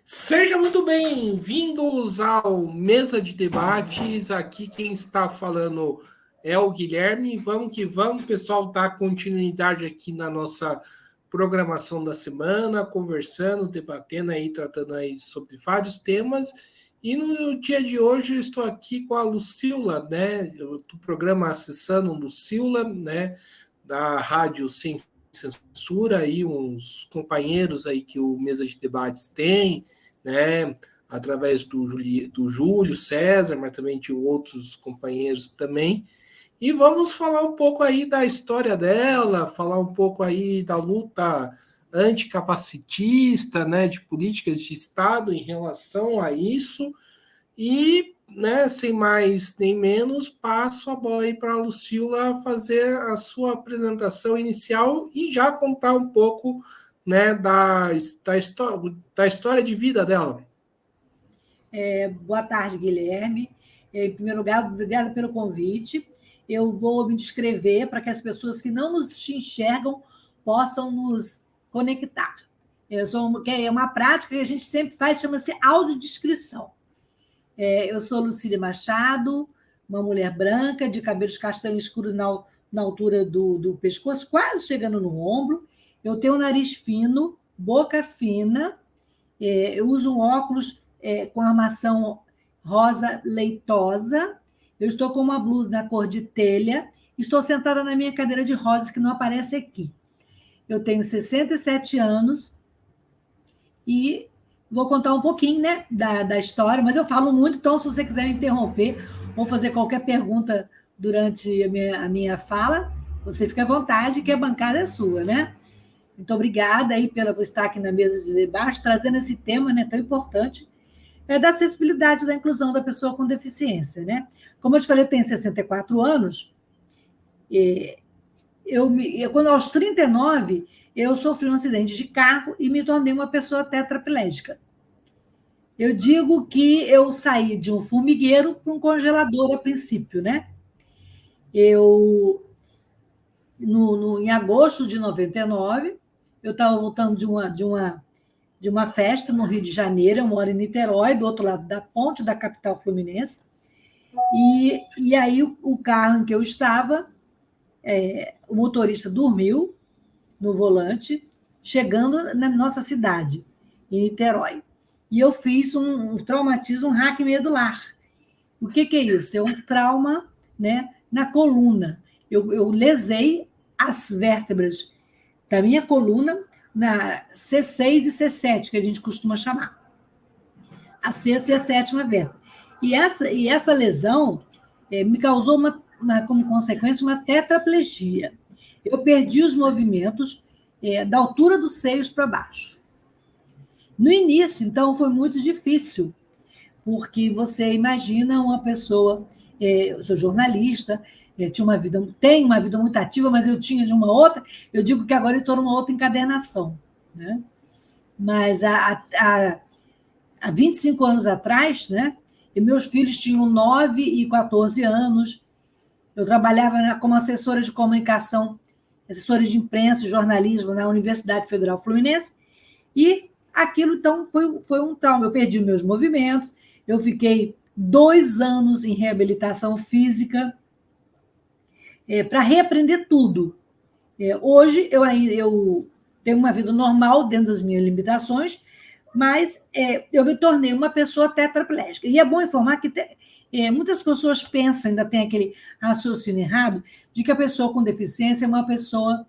Sejam muito bem-vindos ao Mesa de Debates. Aqui quem está falando é o Guilherme. Vamos que vamos, pessoal, dar continuidade aqui na nossa programação da semana, conversando, debatendo aí, tratando aí sobre vários temas. E no dia de hoje eu estou aqui com a Lucila, né, do programa Acessando Lucila, né, da Rádio Sem Censura, aí uns companheiros aí que o Mesa de Debates tem, né? Através do Júlio César, mas também de outros companheiros também. E vamos falar um pouco aí da história dela, falar um pouco aí da luta anticapacitista, né, de políticas de Estado em relação a isso. E, né, sem mais nem menos, passo a bola aí para a Lucila fazer a sua apresentação inicial e já contar um pouco, né, da história de vida dela. Boa tarde, Guilherme. Em primeiro lugar, obrigada pelo convite. Eu vou me descrever para que as pessoas que não nos enxergam possam nos conectar. É uma prática que a gente sempre faz, chama-se audiodescrição. Eu sou Lucília Machado, uma mulher branca, de cabelos castanhos escuros na altura do pescoço, quase chegando no ombro. Eu tenho um nariz fino, boca fina, eu uso um óculos com armação rosa leitosa. Eu estou com uma blusa na cor de telha. Estou sentada na minha cadeira de rodas, que não aparece aqui. Eu tenho 67 anos e vou contar um pouquinho, né, da história, mas eu falo muito, então, se você quiser me interromper ou fazer qualquer pergunta durante a minha fala, você fica à vontade, que a bancada é sua, né? Muito obrigada aí por estar aqui na mesa de debate, trazendo esse tema, né, tão importante, da acessibilidade da inclusão da pessoa com deficiência, né? Como eu te falei, eu tenho 64 anos, quando aos 39, eu sofri um acidente de carro e me tornei uma pessoa tetraplégica. Eu digo que eu saí de um formigueiro para um congelador a princípio, né? Em agosto de 99, eu estava voltando de uma festa no Rio de Janeiro, eu moro em Niterói, do outro lado da ponte da capital fluminense, e aí o carro em que eu estava, o motorista dormiu no volante, chegando na nossa cidade, em Niterói. E eu fiz um traumatismo, um hack medular. O que é isso? É um trauma, né, na coluna. Eu lesei as vértebras da minha coluna na C6 e C7, que a gente costuma chamar. A sexta e a sétima vértebra. E essa lesão me causou, como consequência, uma tetraplegia. Eu perdi os movimentos da altura dos seios para baixo. No início, então, foi muito difícil, porque você imagina uma pessoa, eu sou jornalista, tem uma vida muito ativa, mas eu tinha de uma outra, eu digo que agora eu estou numa outra encadernação, né? Mas há 25 anos atrás, né, e meus filhos tinham 9 e 14 anos, eu trabalhava como assessora de comunicação, assessora de imprensa e jornalismo na Universidade Federal Fluminense, e aquilo, então, foi um trauma. Eu perdi meus movimentos, eu fiquei 2 anos em reabilitação física para reaprender tudo. Hoje, eu tenho uma vida normal dentro das minhas limitações, mas eu me tornei uma pessoa tetraplégica. E é bom informar que muitas pessoas pensam, ainda tem aquele raciocínio errado, de que a pessoa com deficiência é uma pessoa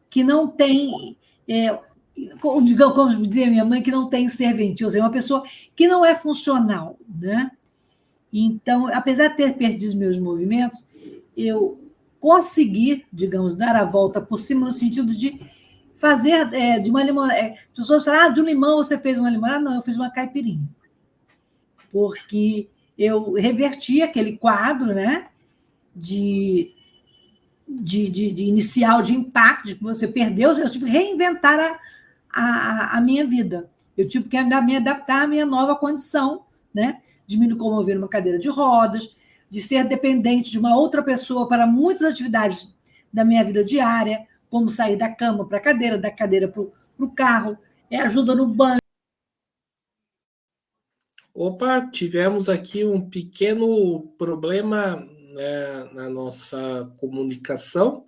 que não tem... como dizia minha mãe, que não tem serventia, ou seja, uma pessoa que não é funcional, né? Então, apesar de ter perdido os meus movimentos, eu consegui, digamos, dar a volta por cima no sentido de fazer de uma limonada. As pessoas falam, de um limão você fez uma limonada? Não, eu fiz uma caipirinha. Porque eu reverti aquele quadro, né, de inicial, de impacto, de que você perdeu, eu tive que reinventar a minha vida. Eu tive que me adaptar à minha nova condição, né? De me locomover numa cadeira de rodas, de ser dependente de uma outra pessoa para muitas atividades da minha vida diária, como sair da cama para a cadeira, da cadeira para o carro, ajuda no banho. Opa, tivemos aqui um pequeno problema, né, na nossa comunicação,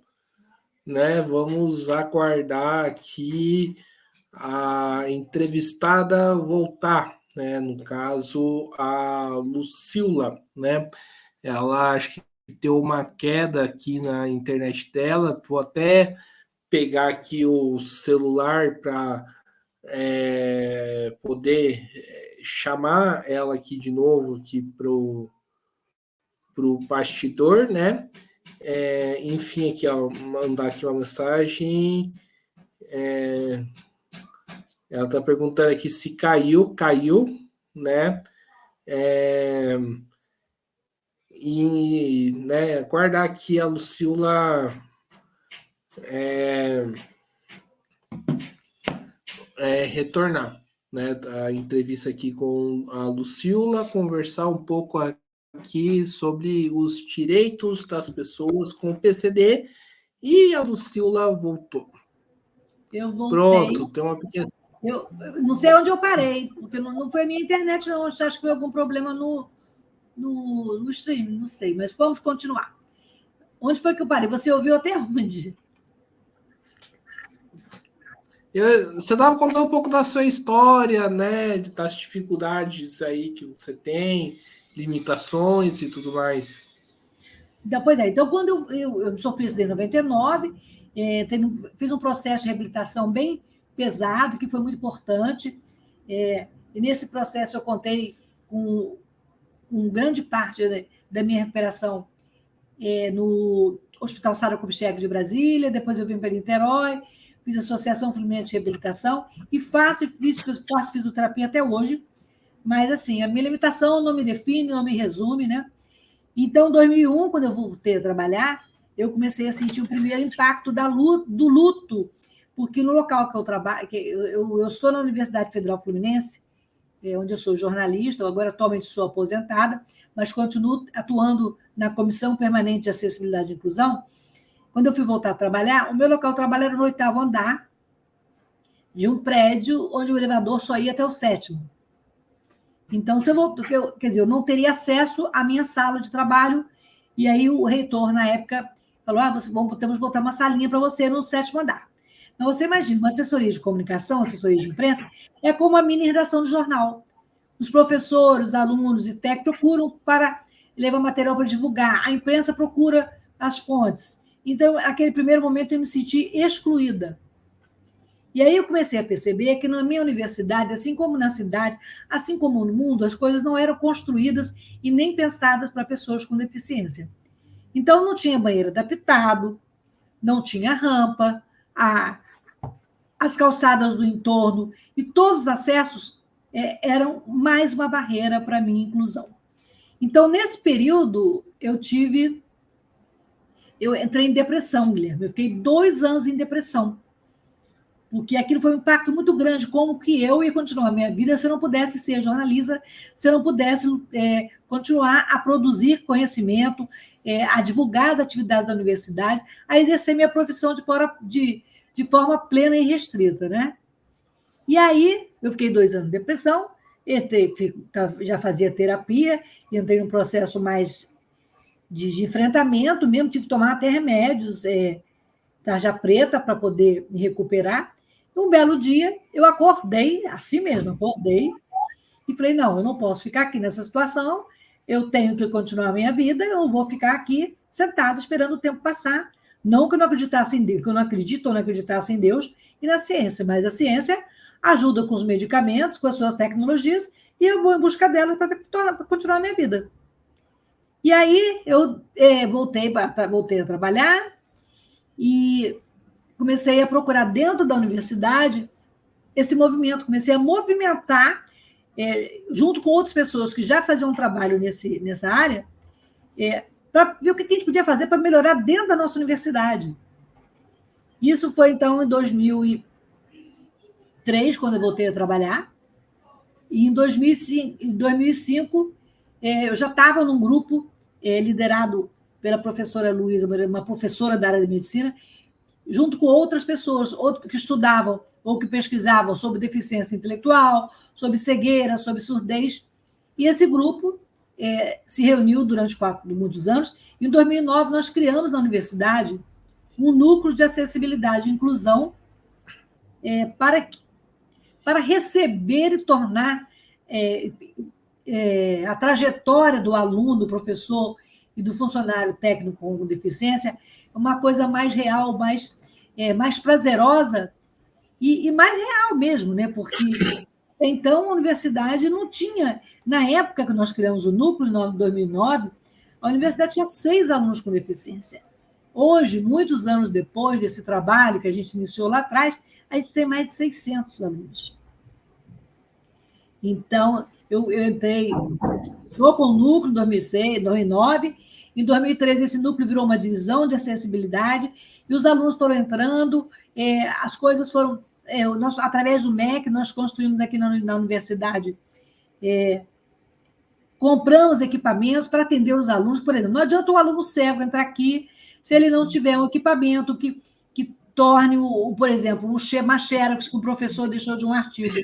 né? Vamos aguardar aqui a entrevistada voltar, né? No caso, a Lucila, né? Ela acho que deu uma queda aqui na internet dela. Vou até pegar aqui o celular para poder chamar ela aqui de novo aqui pro bastidor, né? Enfim, aqui ó, mandar aqui uma mensagem. Ela está perguntando aqui se caiu, né? E né, aguardar aqui a Lucila retornar, né? A entrevista aqui com a Lucila, conversar um pouco aqui sobre os direitos das pessoas com PCD, e a Lucila voltou. Eu voltei. Pronto, tem uma pequena. Eu não sei onde eu parei, porque não foi a minha internet, não. Acho que foi algum problema no streaming, não sei, mas vamos continuar. Onde foi que eu parei? Você ouviu até onde? Você estava contando um pouco da sua história, né? Das dificuldades aí que você tem, limitações e tudo mais. Pois é, então quando eu sofri isso em 99, fiz um processo de reabilitação bem pesado, que foi muito importante. E nesse processo eu contei com grande parte, né, da minha recuperação no Hospital Sara Kubitschek de Brasília, depois eu vim para Niterói, fiz Associação Fluminense de Reabilitação e faço fisioterapia até hoje, mas assim, a minha limitação não me define, não me resume, né? Então, em 2001, quando eu voltei a trabalhar, eu comecei a sentir o primeiro impacto do luto, porque no local que eu trabalho, eu estou na Universidade Federal Fluminense, onde eu sou jornalista, agora atualmente sou aposentada, mas continuo atuando na Comissão Permanente de Acessibilidade e Inclusão. Quando eu fui voltar a trabalhar, o meu local de trabalho era no 8º andar de um prédio onde o elevador só ia até o 7º. Então, se eu volto, quer dizer, eu não teria acesso à minha sala de trabalho, e aí o reitor, na época, falou: temos que botar uma salinha para você no 7º andar. Então, você imagina, uma assessoria de comunicação, assessoria de imprensa, é como uma mini redação de jornal. Os professores, alunos e técnicos procuram para levar material para divulgar, a imprensa procura as fontes. Então, naquele primeiro momento, eu me senti excluída. E aí eu comecei a perceber que na minha universidade, assim como na cidade, assim como no mundo, as coisas não eram construídas e nem pensadas para pessoas com deficiência. Então, não tinha banheiro adaptado, não tinha rampa, as calçadas do entorno e todos os acessos eram mais uma barreira para a minha inclusão. Então, nesse período, eu entrei em depressão, Guilherme. Eu fiquei 2 anos em depressão, porque aquilo foi um impacto muito grande, como que eu ia continuar a minha vida se eu não pudesse ser jornalista, se eu não pudesse continuar a produzir conhecimento, a divulgar as atividades da universidade, a exercer minha profissão de forma plena e restrita, né? E aí, eu fiquei 2 anos de depressão, já fazia terapia, entrei num processo mais de enfrentamento mesmo, tive que tomar até remédios, tarja preta, para poder me recuperar. Um belo dia, eu acordei, assim mesmo, e falei: não, eu não posso ficar aqui nessa situação, eu tenho que continuar a minha vida, eu não vou ficar aqui sentado esperando o tempo passar. Não que eu não acreditasse em Deus, que eu não acredito ou não acreditasse em Deus e na ciência, mas a ciência ajuda com os medicamentos, com as suas tecnologias, e eu vou em busca delas para continuar a minha vida. E aí eu voltei a trabalhar e comecei a procurar dentro da universidade esse movimento, comecei a movimentar, junto com outras pessoas que já faziam um trabalho nessa área, para ver o que a gente podia fazer para melhorar dentro da nossa universidade. Isso foi, então, em 2003, quando eu voltei a trabalhar, e em 2005 eu já estava num grupo liderado pela professora Luísa, uma professora da área de medicina, junto com outras pessoas, que estudavam ou que pesquisavam sobre deficiência intelectual, sobre cegueira, sobre surdez. E esse grupo se reuniu durante muitos anos. Em 2009, nós criamos na universidade um núcleo de acessibilidade e inclusão para receber e tornar a trajetória do aluno, do professor e do funcionário técnico com deficiência uma coisa mais real, mais prazerosa e mais real mesmo, né? Porque então a universidade não tinha, na época que nós criamos o núcleo, em 2009, a universidade tinha 6 alunos com deficiência. Hoje, muitos anos depois desse trabalho que a gente iniciou lá atrás, a gente tem mais de 600 alunos. Então, eu entrei, estou com o núcleo em 2006, 2009, em 2013 esse núcleo virou uma divisão de acessibilidade, e os alunos foram entrando, as coisas foram... através do MEC, nós construímos aqui na universidade, compramos equipamentos para atender os alunos. Por exemplo, não adianta o aluno cego entrar aqui se ele não tiver um equipamento que torne, por exemplo, uma xerox que o professor deixou de um artigo,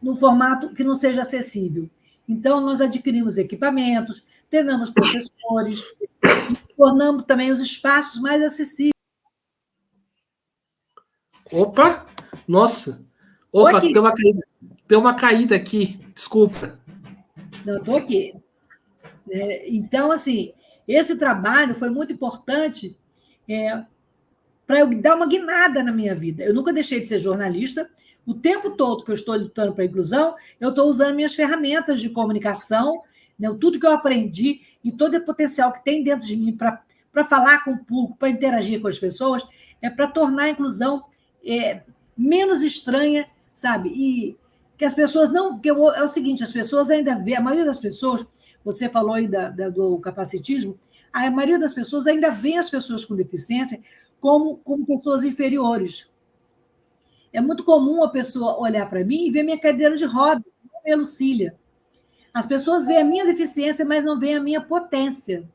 num formato que não seja acessível. Então, nós adquirimos equipamentos, treinamos professores, tornamos também os espaços mais acessíveis. Opa! Nossa! Opa, deu uma caída aqui. Desculpa. Não, estou aqui. Então, assim, esse trabalho foi muito importante para eu dar uma guinada na minha vida. Eu nunca deixei de ser jornalista. O tempo todo que eu estou lutando para a inclusão, eu estou usando minhas ferramentas de comunicação, né, tudo que eu aprendi e todo o potencial que tem dentro de mim para falar com o público, para interagir com as pessoas, para tornar a inclusão menos estranha, sabe? E que as pessoas não... Porque é o seguinte, as pessoas ainda vê, a maioria das pessoas, você falou aí do capacitismo, a maioria das pessoas ainda vê as pessoas com deficiência como pessoas inferiores. É muito comum a pessoa olhar para mim e ver minha cadeira de rodas, não ver a Lucília. As pessoas veem a minha deficiência, mas não veem a minha potência.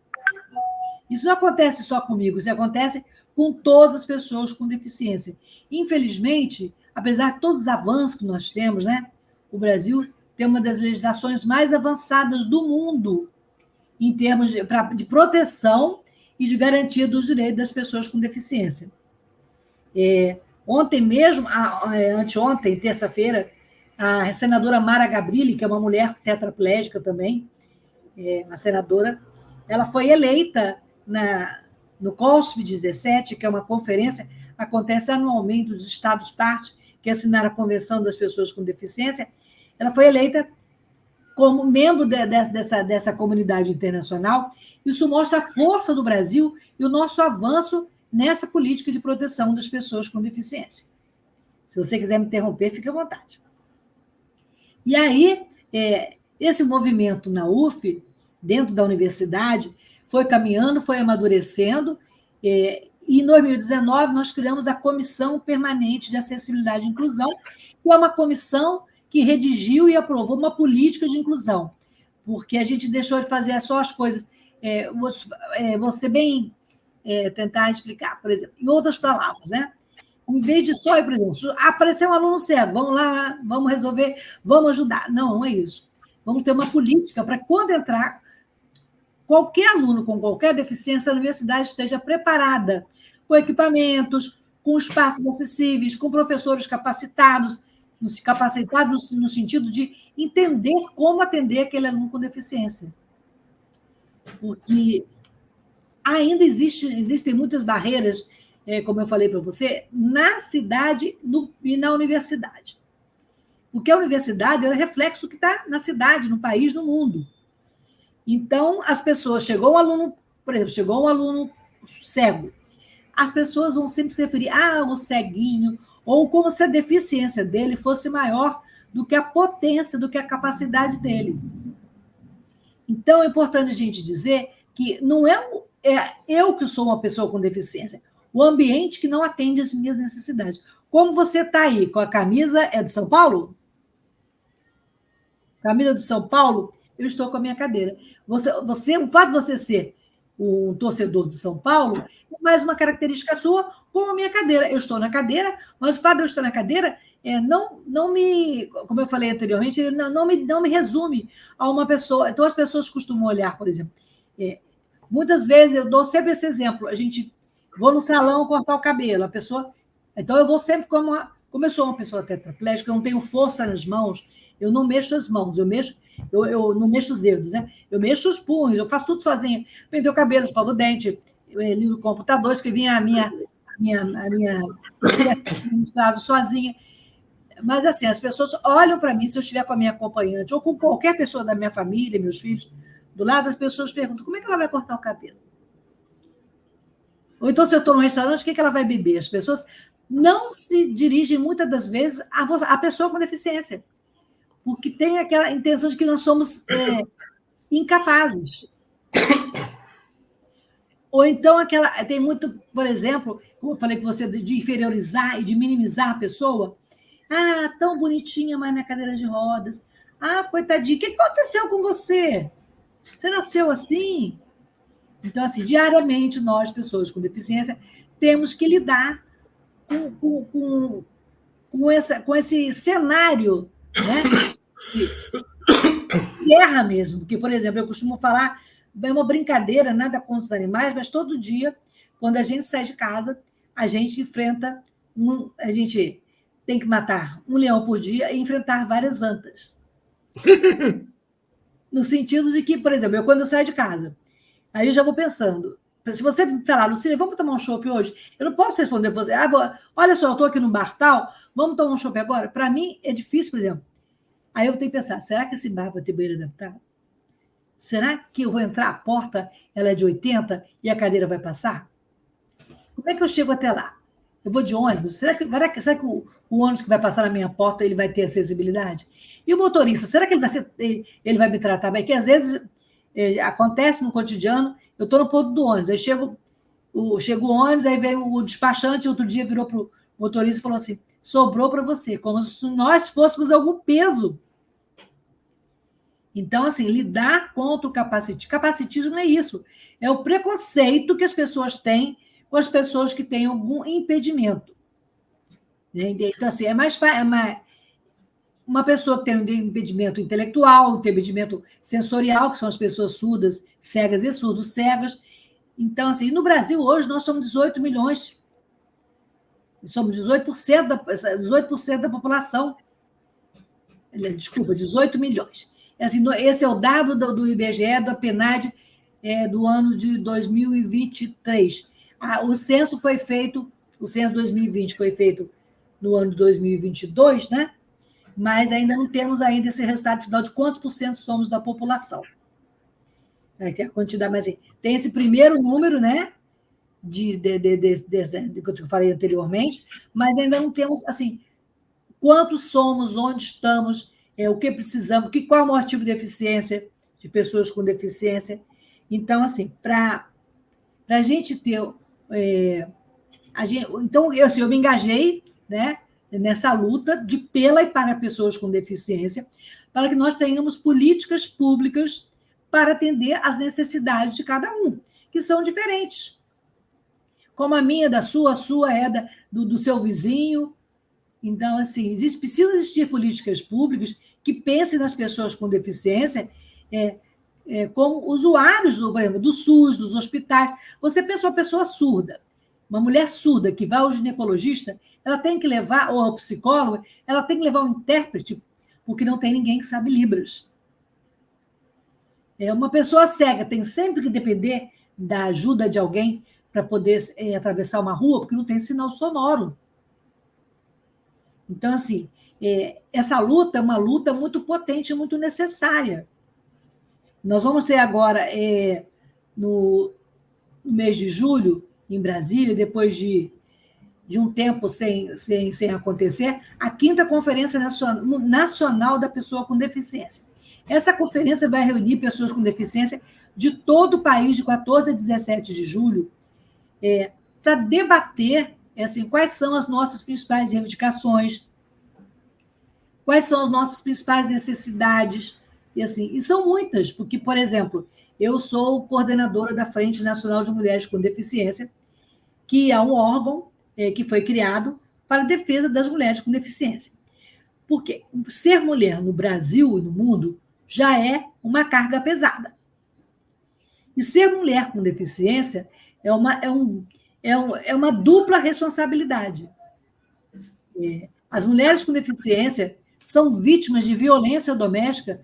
Isso não acontece só comigo, isso acontece com todas as pessoas com deficiência. Infelizmente, apesar de todos os avanços que nós temos, né, o Brasil tem uma das legislações mais avançadas do mundo em termos de proteção e de garantia dos direitos das pessoas com deficiência. Ontem mesmo, anteontem, terça-feira, a senadora Mara Gabrilli, que é uma mulher tetraplégica também, uma senadora, ela foi eleita no COSP 17, que é uma conferência, acontece anualmente dos Estados-partes, que assinaram a Convenção das Pessoas com Deficiência. Ela foi eleita como membro dessa comunidade internacional. Isso mostra a força do Brasil e o nosso avanço nessa política de proteção das pessoas com deficiência. Se você quiser me interromper, fique à vontade. E aí, esse movimento na UF, dentro da universidade, foi caminhando, foi amadurecendo, e em 2019 nós criamos a Comissão Permanente de Acessibilidade e Inclusão, que é uma comissão que redigiu e aprovou uma política de inclusão, porque a gente deixou de fazer só as coisas. Você bem tentar explicar, por exemplo, em outras palavras, né? Em vez de só, por exemplo, apareceu um aluno cego, vamos lá, vamos resolver, vamos ajudar. Não, não é isso. Vamos ter uma política para quando entrar qualquer aluno com qualquer deficiência, a universidade esteja preparada, com equipamentos, com espaços acessíveis, com professores capacitados no sentido de entender como atender aquele aluno com deficiência. Porque ainda existem muitas barreiras, como eu falei para você, na cidade e na universidade. Porque a universidade é reflexo do que está na cidade, no país, no mundo. Então, as pessoas... Chegou um aluno cego. As pessoas vão sempre se referir o ceguinho, ou como se a deficiência dele fosse maior do que a potência, do que a capacidade dele. Então, é importante a gente dizer que não é eu que sou uma pessoa com deficiência, o ambiente que não atende às minhas necessidades. Como você está aí com a camisa, é de São Paulo? Camisa de São Paulo, eu estou com a minha cadeira. O fato de você ser um torcedor de São Paulo, é mais uma característica sua, como a minha cadeira. Eu estou na cadeira, mas o fato de eu estar na cadeira não me, como eu falei anteriormente, não me resume a uma pessoa. Então, as pessoas costumam olhar, por exemplo, muitas vezes eu dou sempre esse exemplo, vou no salão cortar o cabelo, a pessoa. Então, eu vou sempre como eu sou uma pessoa tetraplégica, eu não tenho força nas mãos, eu não mexo as mãos, eu não mexo os dedos, né? Eu mexo os punhos, eu faço tudo sozinha. Prender o cabelo, escovo o dente, ligo no computador, escrevi a minha administrado sozinha. Mas, assim, as pessoas olham para mim, se eu estiver com a minha acompanhante ou com qualquer pessoa da minha família, meus filhos, do lado, as pessoas perguntam como é que ela vai cortar o cabelo? Ou então, se eu estou num restaurante, o que ela vai beber? As pessoas não se dirigem, muitas das vezes, à pessoa com deficiência, porque tem aquela intenção de que nós somos incapazes. Ou então, tem muito, por exemplo, como eu falei com você, de inferiorizar e de minimizar a pessoa. Ah, tão bonitinha, mas na cadeira de rodas. Ah, coitadinha, o que aconteceu com você? Você nasceu assim? Então, assim, diariamente, nós, pessoas com deficiência, temos que lidar com esse cenário, né? De guerra mesmo. Porque, por exemplo, eu costumo falar, é uma brincadeira, nada contra os animais, mas todo dia, quando a gente sai de casa, a gente enfrenta, a gente tem que matar um leão por dia e enfrentar várias antas. No sentido de que, por exemplo, quando eu saio de casa, aí eu já vou pensando, se você me falar, Lucília, vamos tomar um chopp hoje? Eu não posso responder para você, olha só, eu estou aqui no bar tal, vamos tomar um chopp agora? Para mim é difícil, por exemplo. Aí eu tenho que pensar, será que esse bar vai ter banheiro adaptado? Será que eu vou entrar, a porta ela é de 80 e a cadeira vai passar? Como é que eu chego até lá? Eu vou de ônibus? Será que o ônibus que vai passar na minha porta ele vai ter acessibilidade? E o motorista, será que ele vai me tratar bem? Que às vezes acontece no cotidiano, eu estou no ponto do ônibus, aí chega o ônibus, aí vem o despachante, outro dia virou para o motorista e falou assim, sobrou para você, como se nós fôssemos algum peso. Então, assim, lidar contra o capacitismo. Capacitismo não é isso. É o preconceito que as pessoas têm com as pessoas que têm algum impedimento. Então, assim, é mais fácil. Uma pessoa que tem um impedimento intelectual, um impedimento sensorial, que são as pessoas surdas, cegas e surdos cegas. Então, assim, no Brasil, hoje, nós somos 18 milhões. Somos 18% da população. Desculpa, 18 milhões. Assim, esse é o dado do IBGE, da PNAD, do ano de 2023. O censo 2020 foi feito no ano de 2022, né? Mas ainda não temos ainda esse resultado final de quantos por cento somos da população. A quantidade, mas tem esse primeiro número, né? De que eu falei anteriormente, mas ainda não temos assim quantos somos, onde estamos, o que precisamos, qual é o maior tipo de deficiência de pessoas com deficiência. Então, assim, para a gente ter... então, eu me engajei, né, nessa luta pela e para pessoas com deficiência, para que nós tenhamos políticas públicas para atender às necessidades de cada um, que são diferentes. Como a minha, da sua, a sua é do seu vizinho. Então, assim, precisa existir políticas públicas que pensem nas pessoas com deficiência como usuários, por exemplo, do SUS, dos hospitais. Você pensa uma pessoa surda, uma mulher surda que vai ao ginecologista, ela tem que levar, ou ao psicólogo, ela tem que levar um intérprete, porque não tem ninguém que sabe Libras. Uma pessoa cega tem sempre que depender da ajuda de alguém para poder atravessar uma rua, porque não tem sinal sonoro. Então, assim, essa luta é uma luta muito potente, muito necessária. Nós vamos ter agora, no mês de julho, em Brasília, depois de um tempo sem acontecer, a 5ª Conferência Nacional da Pessoa com Deficiência. Essa conferência vai reunir pessoas com deficiência de todo o país, de 14 a 17 de julho, para debater assim, quais são as nossas principais reivindicações, quais são as nossas principais necessidades, E são muitas, porque, por exemplo, eu sou coordenadora da Frente Nacional de Mulheres com Deficiência, que é um órgão que foi criado para a defesa das mulheres com deficiência. Porque ser mulher no Brasil e no mundo já é uma carga pesada. E ser mulher com deficiência é uma dupla responsabilidade. As mulheres com deficiência são vítimas de violência doméstica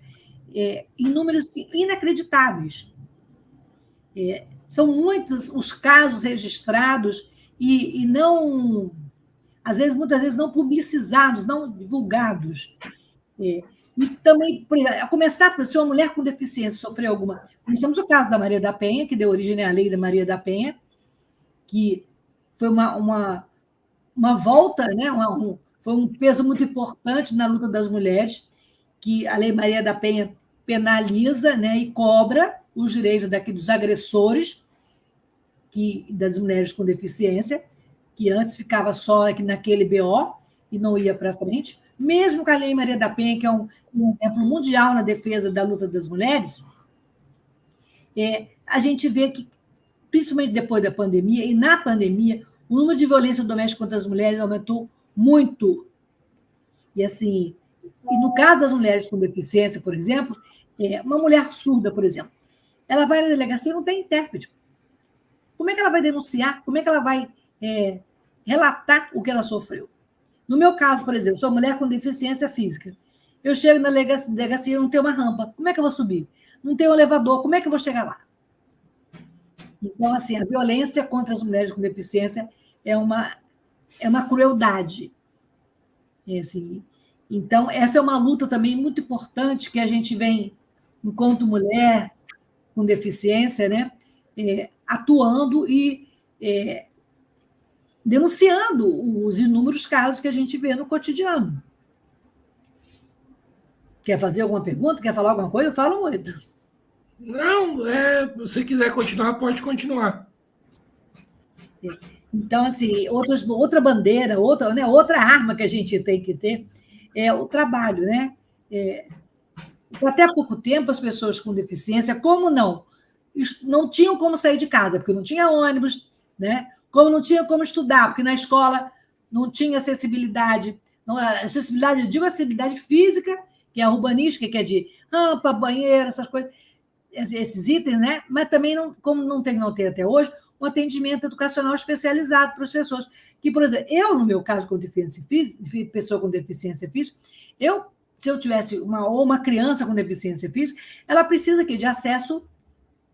em números inacreditáveis. São muitos os casos registrados e não, muitas vezes não publicizados, não divulgados. E também, a começar por ser uma mulher com deficiência sofreu alguma. Nós temos o caso da Maria da Penha, que deu origem à Lei da Maria da Penha, que foi uma volta, né? Foi um peso muito importante na luta das mulheres, que a Lei Maria da Penha penaliza, né, e cobra os direitos dos agressores das mulheres com deficiência, que antes ficava só aqui naquele BO e não ia para frente. Mesmo com a Lei Maria da Penha, que é um exemplo mundial na defesa da luta das mulheres, a gente vê que, principalmente depois da pandemia, e na pandemia, o número de violência doméstica contra as mulheres aumentou muito. E no caso das mulheres com deficiência, por exemplo, uma mulher surda, por exemplo, ela vai na delegacia e não tem intérprete. Como é que ela vai denunciar? Como é que ela vai relatar o que ela sofreu? No meu caso, por exemplo, sou mulher com deficiência física. Eu chego na delegacia e não tem uma rampa. Como é que eu vou subir? Não tem um elevador. Como é que eu vou chegar lá? Então, a violência contra as mulheres com deficiência é uma crueldade. Então, essa é uma luta também muito importante que a gente vem, enquanto mulher com deficiência, né, atuando e denunciando os inúmeros casos que a gente vê no cotidiano. Quer fazer alguma pergunta? Quer falar alguma coisa? Eu falo muito. Não, se quiser continuar, pode continuar. Então, outra bandeira, outra arma que a gente tem que ter é o trabalho, né? Até há pouco tempo, as pessoas com deficiência, como não tinham como sair de casa, porque não tinha ônibus, né? Como não tinha como estudar, porque na escola não tinha acessibilidade. Eu digo acessibilidade física, que é a urbanística, que é de rampa, banheiro, essas coisas, esses itens, né? Mas também, como não tem até hoje, um atendimento educacional especializado para as pessoas. Que, por exemplo, no meu caso, pessoa com deficiência física, se eu tivesse uma criança com deficiência física, ela precisa de acesso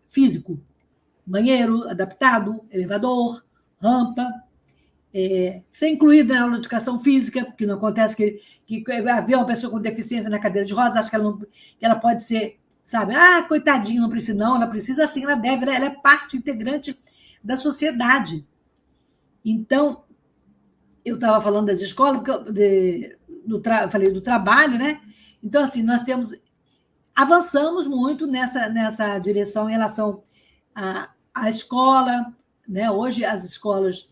físico. Banheiro adaptado, elevador, rampa, ser incluída na aula de educação física, porque não acontece que havia uma pessoa com deficiência na cadeira de rodas, acho que ela pode ser, sabe, coitadinho, não precisa, não, ela precisa sim, ela deve, ela é parte integrante da sociedade. Então, eu estava falando das escolas, porque falei do trabalho, né? Então, nós avançamos muito nessa direção em relação à escola, né? Hoje as escolas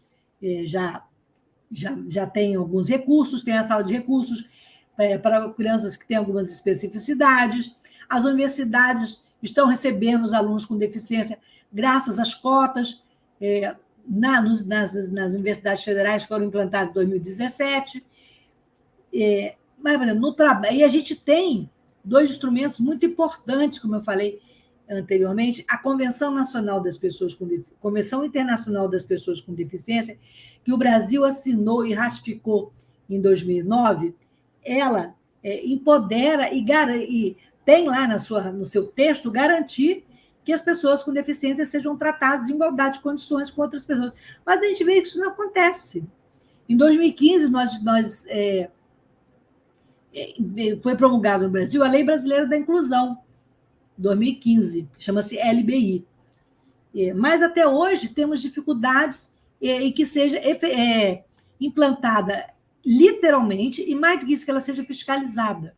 já têm alguns recursos, tem a sala de recursos para crianças que têm algumas especificidades. As universidades estão recebendo os alunos com deficiência graças às cotas nas universidades federais que foram implantadas em 2017. Mas, por exemplo, no trabalho, e a gente tem 2 instrumentos muito importantes, como eu falei anteriormente, a Convenção Internacional das Pessoas com Deficiência, que o Brasil assinou e ratificou em 2009, ela empodera e tem lá no seu texto garantir que as pessoas com deficiência sejam tratadas em igualdade de condições com outras pessoas. Mas a gente vê que isso não acontece. Em 2015, foi promulgada no Brasil a Lei Brasileira da Inclusão, 2015, chama-se LBI. Mas até hoje temos dificuldades em que seja implantada literalmente, e mais do que isso, que ela seja fiscalizada.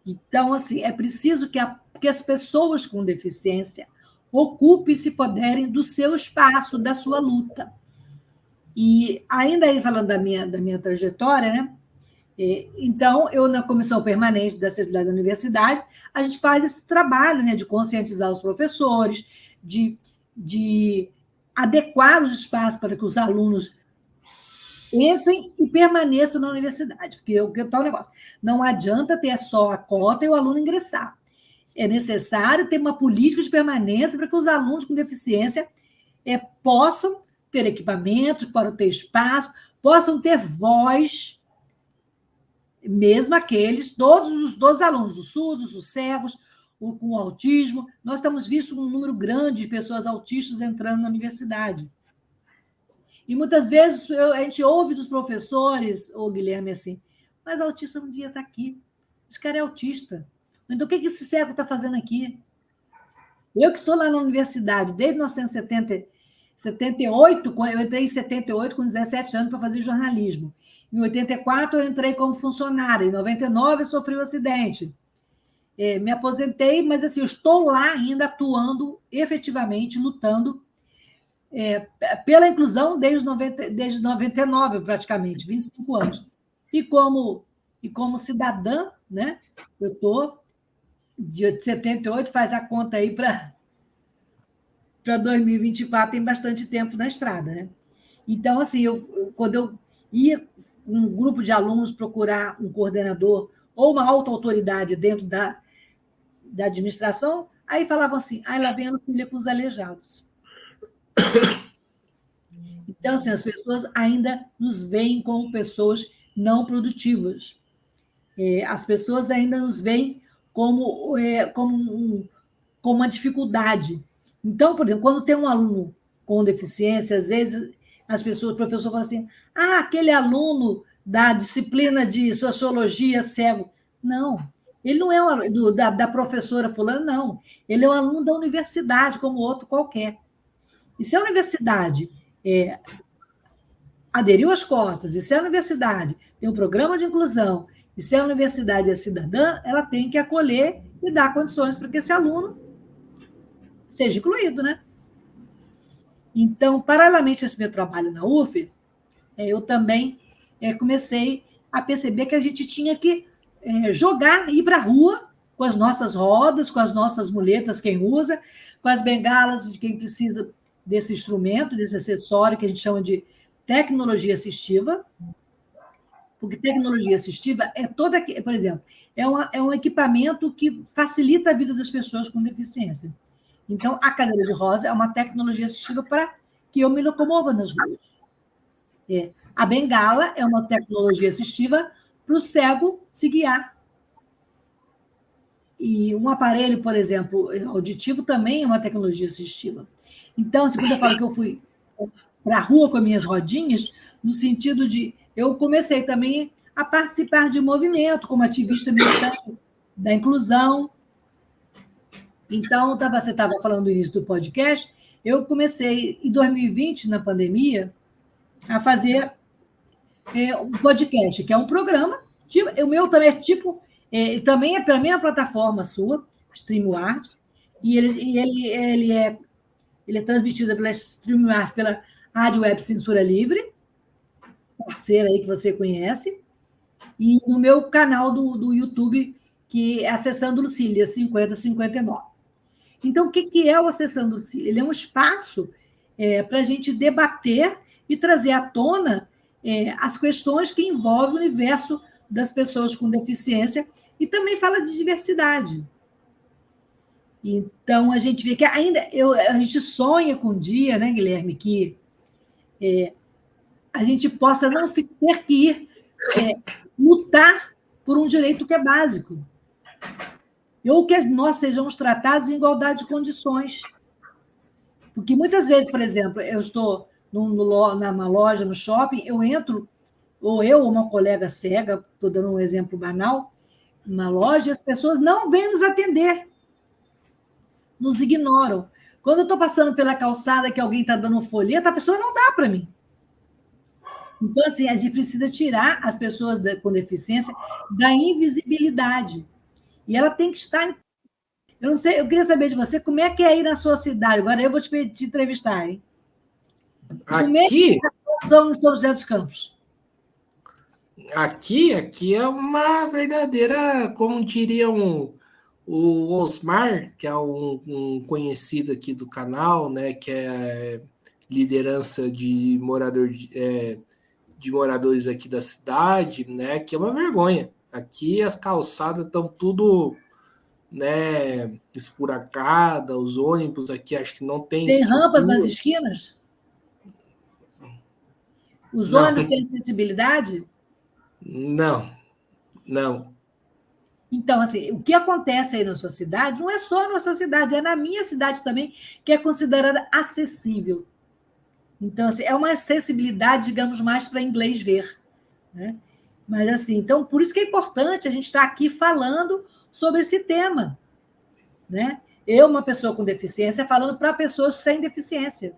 Então, é preciso que as pessoas com deficiência ocupem e se apoderem do seu espaço, da sua luta. E ainda aí, falando da minha trajetória, né? Então, eu, na comissão permanente da acessibilidade da universidade, a gente faz esse trabalho, né, de conscientizar os professores, de adequar os espaços para que os alunos entrem e permaneçam na universidade, porque o que está o negócio? Não adianta ter só a cota e o aluno ingressar. É necessário ter uma política de permanência para que os alunos com deficiência possam ter equipamentos, possam ter espaço, possam ter voz, mesmo aqueles, todos os alunos, os surdos, os cegos, com autismo. Nós estamos vendo um número grande de pessoas autistas entrando na universidade. E muitas vezes a gente ouve dos professores, Guilherme, assim, mas autista não devia estar aqui. Esse cara é autista. Então, o que esse cego está fazendo aqui? Eu que estou lá na universidade desde 1978, eu entrei em 78 com 17 anos para fazer jornalismo. Em 84 eu entrei como funcionária, em 99 eu sofri um acidente. Me aposentei, mas assim, eu estou lá ainda atuando efetivamente, lutando pela inclusão desde 99, praticamente, 25 anos. E como cidadã, né, eu estou de 78, faz a conta aí para 2024, tem bastante tempo na estrada, né? Então, assim, quando eu ia um grupo de alunos procurar um coordenador ou uma alta autoridade dentro da administração, aí falavam assim, lá vem a Lucília com os aleijados. Então, assim, as pessoas ainda nos veem como pessoas não produtivas. As pessoas ainda nos veem como uma dificuldade. Então, por exemplo, quando tem um aluno com deficiência, às vezes o professor fala assim, aquele aluno da disciplina de sociologia cego. Não, ele não é um aluno da professora fulana, não. Ele é um aluno da universidade, como outro qualquer. E se a universidade aderiu às cotas, e se a universidade tem um programa de inclusão, e se a universidade é cidadã, ela tem que acolher e dar condições para que esse aluno seja incluído, né? Então, paralelamente a esse meu trabalho na UF, eu também comecei a perceber que a gente tinha que jogar, ir para a rua com as nossas rodas, com as nossas muletas, quem usa, com as bengalas de quem precisa desse instrumento, desse acessório que a gente chama de tecnologia assistiva, porque tecnologia assistiva é toda, por exemplo, é um equipamento que facilita a vida das pessoas com deficiência. Então, a cadeira de rodas é uma tecnologia assistiva para que eu me locomova nas ruas. A bengala é uma tecnologia assistiva para o cego se guiar. E um aparelho, por exemplo, auditivo também é uma tecnologia assistiva. Então, quando eu falo que eu fui para a rua com as minhas rodinhas, no sentido de eu comecei também a participar de movimento como ativista militante da inclusão. Então, você estava falando no início do podcast, eu comecei, em 2020, na pandemia, a fazer um podcast, que é um programa, o meu também é também é para a minha plataforma sua, StreamYard, e ele é transmitido pela StreamYard, pela Rádio Web Censura Livre, parceira aí que você conhece, e no meu canal do YouTube, que é Acessando Lucília, 5059. Então, o que é o Acessando Lucília? Ele é um espaço para a gente debater e trazer à tona as questões que envolvem o universo das pessoas com deficiência e também fala de diversidade. Então, a gente vê que ainda a gente sonha com um dia, né, Guilherme, que a gente possa não ter que ir lutar por um direito que é básico. Ou que nós sejamos tratados em igualdade de condições. Porque muitas vezes, por exemplo, eu estou numa loja, no shopping, eu entro, ou uma colega cega, estou dando um exemplo banal, numa loja, e as pessoas não vêm nos atender, nos ignoram. Quando eu estou passando pela calçada que alguém está dando um folheto, a pessoa não dá para mim. Então, assim, a gente precisa tirar as pessoas com deficiência da invisibilidade. E ela tem que estar... Eu não sei, eu queria saber de você, como é que é aí na sua cidade? Agora eu vou te entrevistar, hein? Como é que é a situação no São José dos Campos? Aqui é uma verdadeira, como diriam o Osmar, que é um conhecido aqui do canal, né, que é liderança de moradores aqui da cidade, né, que é uma vergonha. Aqui as calçadas estão tudo, né, esburacada, os ônibus aqui acho que não tem Tem rampas nas estrutura. esquinas? Os Não, ônibus têm acessibilidade? não, não. Então, assim, o que acontece aí na sua cidade não é só na sua cidade, é na minha cidade também, que é considerada acessível. Então, assim, é uma acessibilidade, digamos, mais para inglês ver, né? Mas, assim, então, por isso que é importante a gente estar aqui falando sobre esse tema, né? Eu, uma pessoa com deficiência, falando para pessoas sem deficiência.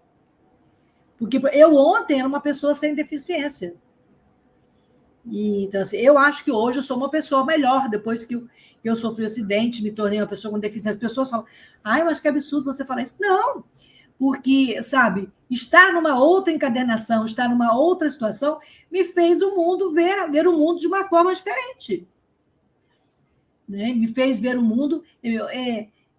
Porque eu ontem era uma pessoa sem deficiência. E, então, assim, eu acho que hoje eu sou uma pessoa melhor, depois que eu sofri um acidente, me tornei uma pessoa com deficiência. As pessoas falam, ai, mas que absurdo você falar isso. Não, porque, sabe, estar numa outra encadernação, estar numa outra situação, me fez o mundo ver o mundo de uma forma diferente. Né? Me fez ver o mundo.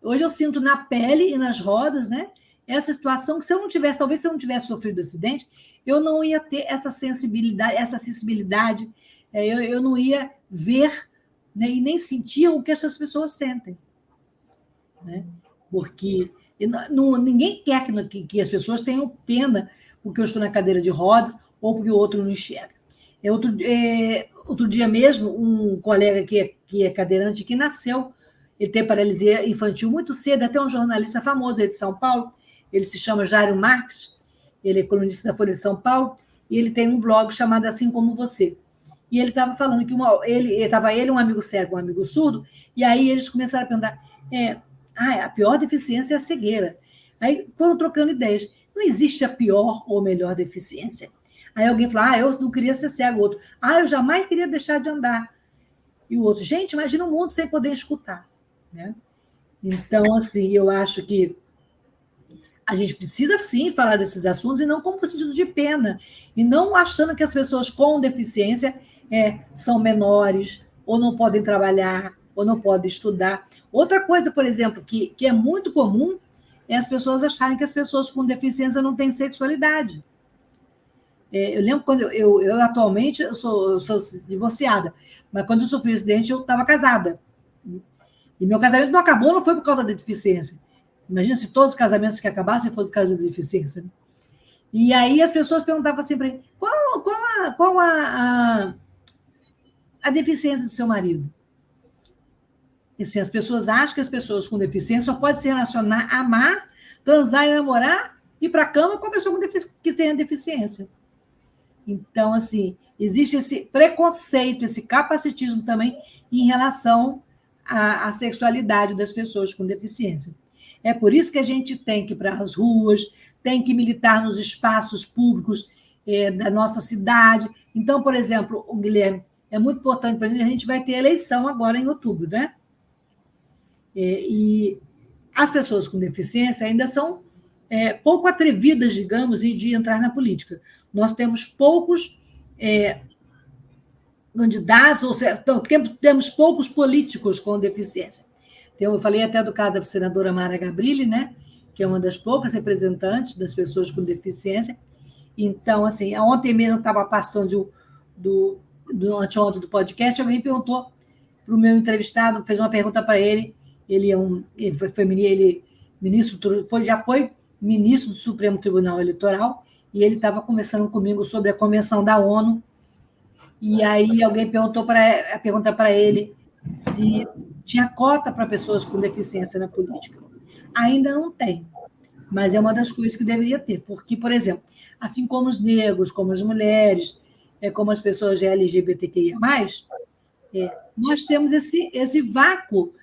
Hoje eu sinto na pele e nas rodas, né? Essa situação que se eu não tivesse, talvez se eu não tivesse sofrido acidente, eu não ia ter essa sensibilidade, essa acessibilidade, eu não ia ver, né, e nem sentir o que essas pessoas sentem. Né? Porque ninguém quer que as pessoas tenham pena porque eu estou na cadeira de rodas ou porque o outro não enxerga. Outro dia mesmo, um colega que é cadeirante, que nasceu, ele tem paralisia infantil muito cedo, até um jornalista famoso aí de São Paulo, ele se chama Jairo Marques, ele é colunista da Folha de São Paulo, e ele tem um blog chamado Assim Como Você. E ele estava falando que estava ele, um amigo cego, um amigo surdo, e aí eles começaram a perguntar, a pior deficiência é a cegueira. Aí foram trocando ideias. Não existe a pior ou melhor deficiência. Aí alguém falou, eu não queria ser cego. O outro, eu jamais queria deixar de andar. E o outro, gente, imagina um mundo sem poder escutar. Né? Então, assim, eu acho que a gente precisa, sim, falar desses assuntos e não como sentido de pena. E não achando que as pessoas com deficiência são menores, ou não podem trabalhar, ou não podem estudar. Outra coisa, por exemplo, que é muito comum é as pessoas acharem que as pessoas com deficiência não têm sexualidade. Eu lembro quando eu atualmente eu sou divorciada, mas quando eu sofri um acidente eu estava casada. E meu casamento não acabou, não foi por causa da deficiência. Imagina se todos os casamentos que acabassem foram por causa da deficiência. Né? E aí as pessoas perguntavam assim para ele, qual a deficiência do seu marido? E, assim, as pessoas acham que as pessoas com deficiência só podem se relacionar, amar, transar e namorar, ir para a cama com a pessoa que tem deficiência. Então, assim, existe esse preconceito, esse capacitismo também em relação à sexualidade das pessoas com deficiência. É por isso que a gente tem que ir para as ruas, tem que militar nos espaços públicos da nossa cidade. Então, por exemplo, o Guilherme, é muito importante para a gente vai ter eleição agora em outubro, né? E as pessoas com deficiência ainda são pouco atrevidas, digamos, de entrar na política. Nós temos poucos candidatos, ou seja, temos poucos políticos com deficiência. Eu falei até do caso da senadora Mara Gabrilli, né, que é uma das poucas representantes das pessoas com deficiência. Então, assim, ontem mesmo eu estava passando anteontem do podcast, alguém perguntou para o meu entrevistado, fez uma pergunta para ele, ele já foi ministro do Supremo Tribunal Eleitoral, e ele estava conversando comigo sobre a Convenção da ONU, e aí alguém pergunta para ele se tinha cota para pessoas com deficiência na política. Ainda não tem, mas é uma das coisas que deveria ter, porque, por exemplo, assim como os negros, como as mulheres, como as pessoas LGBTQIA+, nós temos esse vácuo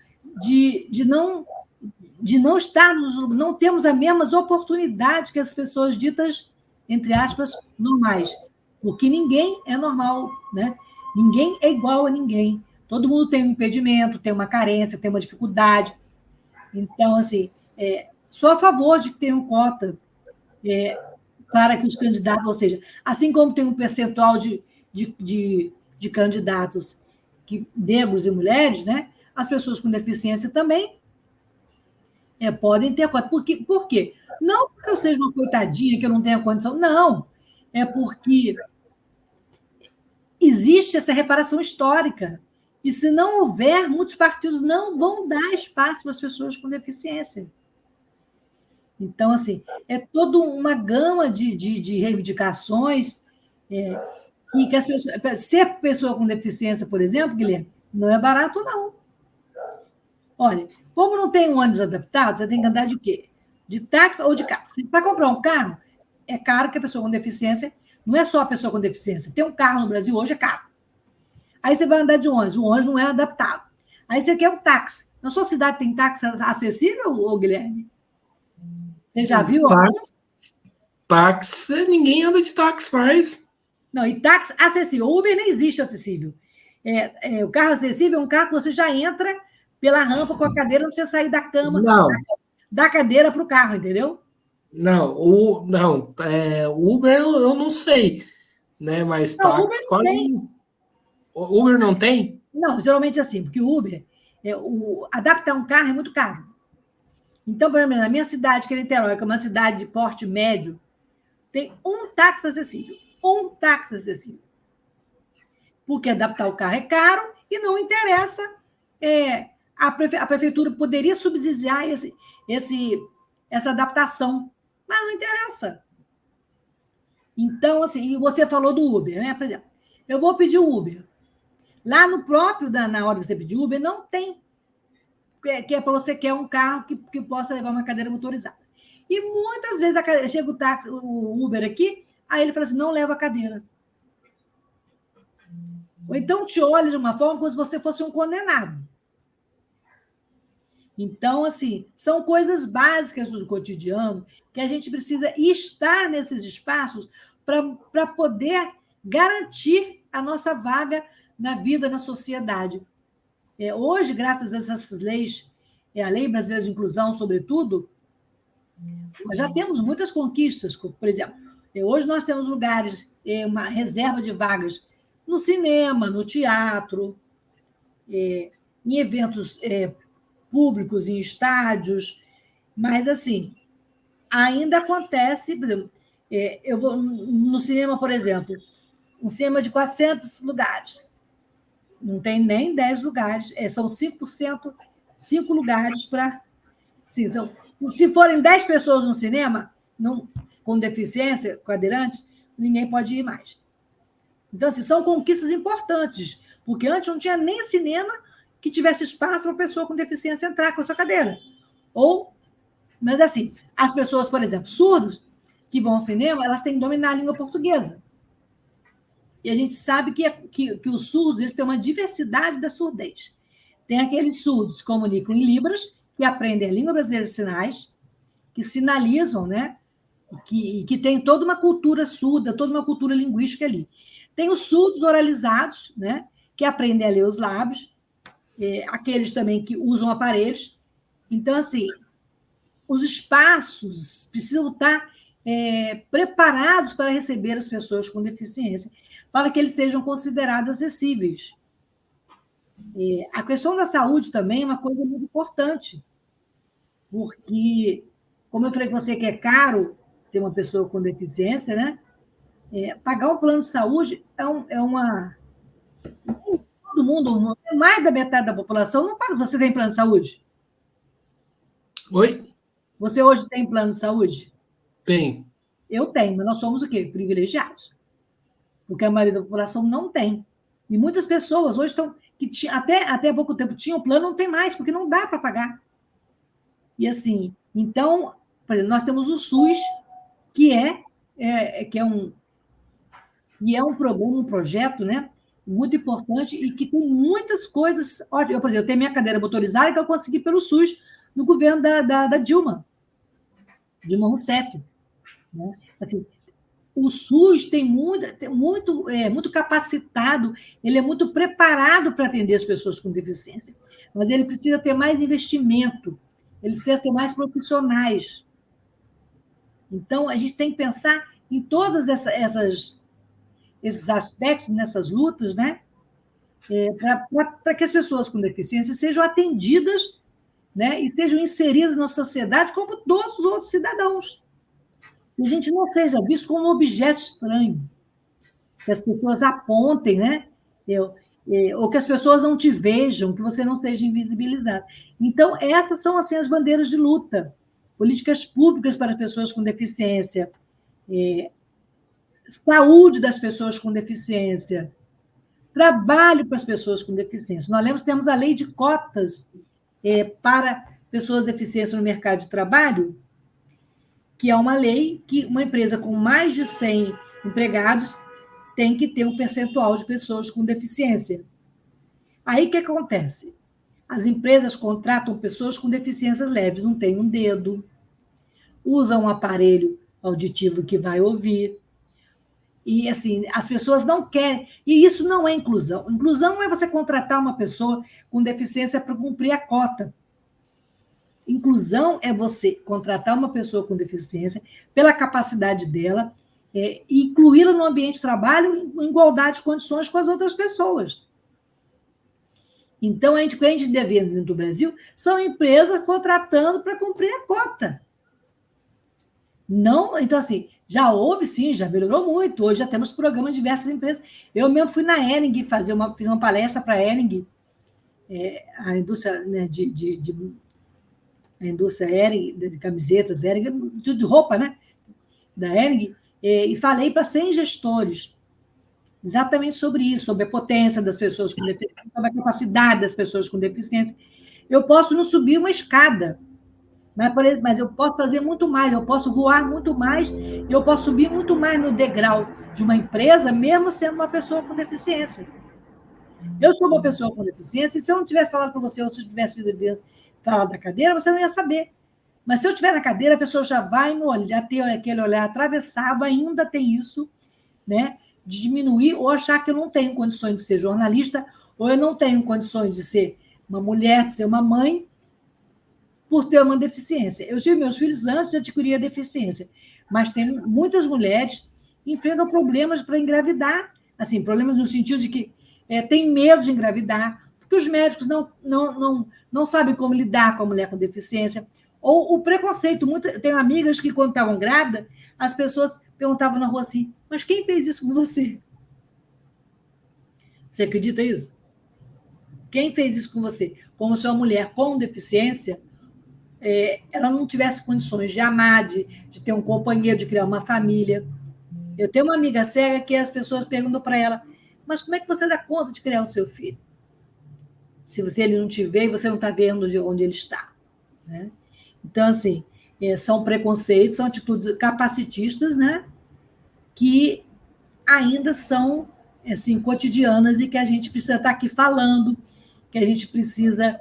de não estarmos, não temos as mesmas oportunidades que as pessoas ditas, entre aspas, normais, porque ninguém é normal, né? Ninguém é igual a ninguém. Todo mundo tem um impedimento, tem uma carência, tem uma dificuldade. Então, assim, sou a favor de que tenham cota para que os candidatos, ou seja, assim como tem um percentual de de candidatos negros e mulheres, né? As pessoas com deficiência também podem ter cota. Por quê? Não porque eu seja uma coitadinha, que eu não tenha condição, não. É porque existe essa reparação histórica. E se não houver, muitos partidos não vão dar espaço para as pessoas com deficiência. Então, assim, é toda uma gama de reivindicações que as pessoas... Ser pessoa com deficiência, por exemplo, Guilherme, não é barato, não. Olha, como não tem um ônibus adaptado, você tem que andar de quê? De táxi ou de carro. Para comprar um carro, é caro que a pessoa com deficiência... Não é só a pessoa com deficiência. Ter um carro no Brasil hoje é caro. Aí você vai andar de ônibus. O ônibus não é adaptado. Aí você quer um táxi. Na sua cidade tem táxi acessível, ô Guilherme? Você já viu? Táxi, ninguém anda de táxi mais. Não, e táxi acessível. O Uber nem existe acessível. O carro acessível é um carro que você já entra pela rampa com a cadeira, não precisa sair da cama, Não. da cadeira para o carro, entendeu? Não, Uber eu não sei, né? Mas não, táxi quase. Uber não tem? Não, geralmente assim, porque o Uber, adaptar um carro é muito caro. Então, por exemplo, na minha cidade, que é Niterói, que é uma cidade de porte médio, tem um táxi acessível. Um táxi acessível. Porque adaptar o carro é caro e não interessa. A prefeitura poderia subsidiar essa adaptação, mas não interessa. Então, assim, e você falou do Uber, né? Por exemplo, eu vou pedir o Uber. Lá no próprio, na hora que você pedir Uber, não tem. Que é para você quer um carro que possa levar uma cadeira motorizada. E muitas vezes chega o Uber aqui, aí ele fala assim, não leva a cadeira. Ou então te olha de uma forma como se você fosse um condenado. Então, assim, são coisas básicas do cotidiano que a gente precisa estar nesses espaços para poder garantir a nossa vaga na vida, na sociedade. Hoje, graças a essas leis, a Lei Brasileira de Inclusão, sobretudo, nós já temos muitas conquistas. Por exemplo, hoje nós temos lugares, uma reserva de vagas no cinema, no teatro, em eventos públicos, em estádios, mas, assim, ainda acontece, por exemplo, eu vou no cinema, por exemplo, um cinema de 400 lugares, não tem nem 10 lugares, são 5%, 5 lugares para... Sim, se forem 10 pessoas no cinema, com deficiência, cadeirantes, ninguém pode ir mais. Então, assim, são conquistas importantes, porque antes não tinha nem cinema que tivesse espaço para a pessoa com deficiência entrar com a sua cadeira. Mas, assim, as pessoas, por exemplo, surdos, que vão ao cinema, elas têm que dominar a língua portuguesa. E a gente sabe que os surdos eles têm uma diversidade da surdez. Tem aqueles surdos que comunicam em Libras, que aprendem a língua brasileira de sinais, que sinalizam, né? Que tem toda uma cultura surda, toda uma cultura linguística ali. Tem os surdos oralizados, né? Que aprendem a ler os lábios, aqueles também que usam aparelhos. Então, assim, os espaços precisam estar preparados para receber as pessoas com deficiência, para que eles sejam considerados acessíveis. A questão da saúde também é uma coisa muito importante, porque, como eu falei com você que é caro ser uma pessoa com deficiência, né? Pagar um plano de saúde todo mundo, mais da metade da população não paga. Você tem plano de saúde? Oi? Você hoje tem plano de saúde? Tem. Eu tenho, mas nós somos o quê? Privilegiados. Porque a maioria da população não tem. E muitas pessoas hoje estão... até há pouco tempo tinham plano, não tem mais, porque não dá para pagar. E assim, então, por exemplo, nós temos o SUS, que é um programa, um projeto, né, muito importante e que tem muitas coisas. Por exemplo, eu tenho minha cadeira motorizada que eu consegui pelo SUS no governo da Dilma Rousseff. Né? Assim, o SUS tem muito capacitado, ele é muito preparado para atender as pessoas com deficiência, mas ele precisa ter mais investimento, ele precisa ter mais profissionais. Então, a gente tem que pensar em todos esses aspectos, nessas lutas, né? para que as pessoas com deficiência sejam atendidas, né, e sejam inseridas na sociedade como todos os outros cidadãos. Que a gente não seja visto como um objeto estranho, que as pessoas apontem, né? Ou que as pessoas não te vejam, que você não seja invisibilizado. Então, essas são assim, as bandeiras de luta. Políticas públicas para pessoas com deficiência, saúde das pessoas com deficiência, trabalho para as pessoas com deficiência. Nós temos a lei de cotas para pessoas com deficiência no mercado de trabalho, que é uma lei que uma empresa com mais de 100 empregados tem que ter um percentual de pessoas com deficiência. Aí o que acontece? As empresas contratam pessoas com deficiências leves, não tem um dedo, usam um aparelho auditivo que vai ouvir. E, assim, as pessoas não querem. E isso não é inclusão. Inclusão não é você contratar uma pessoa com deficiência para cumprir a cota. Inclusão é você contratar uma pessoa com deficiência pela capacidade dela e incluí-la no ambiente de trabalho em igualdade de condições com as outras pessoas. Então, a gente vê dentro do Brasil são empresas contratando para cumprir a cota. Não, então, assim, já houve, sim, já melhorou muito. Hoje já temos programas de diversas empresas. Eu mesmo fui na Hering fiz uma palestra para a Hering, a indústria, né, a indústria Hering, de camisetas, Hering, de roupa, né? Da Hering, e falei para 100 gestores exatamente sobre isso, sobre a potência das pessoas com deficiência, sobre a capacidade das pessoas com deficiência. Eu posso não subir uma escada, mas eu posso fazer muito mais, eu posso voar muito mais, eu posso subir muito mais no degrau de uma empresa, mesmo sendo uma pessoa com deficiência. Eu sou uma pessoa com deficiência, e se eu não tivesse falado para você, ou se eu tivesse falado da cadeira, você não ia saber. Mas se eu estiver na cadeira, a pessoa já vai me olhar, ter aquele olhar atravessado, ainda tem isso, né? De diminuir ou achar que eu não tenho condições de ser jornalista, ou eu não tenho condições de ser uma mulher, de ser uma mãe, por ter uma deficiência. Eu tive meus filhos antes de adquirir a deficiência, mas tem muitas mulheres que enfrentam problemas para engravidar, assim, problemas no sentido de que tem medo de engravidar, porque os médicos não sabem como lidar com a mulher com deficiência, ou o preconceito. Eu tenho amigas que, quando estavam grávidas, as pessoas perguntavam na rua assim, mas quem fez isso com você? Você acredita nisso? Quem fez isso com você? Como se uma mulher com deficiência ela não tivesse condições de amar, de ter um companheiro, de criar uma família. Eu tenho uma amiga cega que as pessoas perguntam para ela, mas como é que você dá conta de criar o seu filho? Se ele não te vê e você não está vendo onde ele está. Né? Então, assim, são preconceitos, são atitudes capacitistas, né? Que ainda são assim, cotidianas e que a gente precisa estar aqui falando, que a gente precisa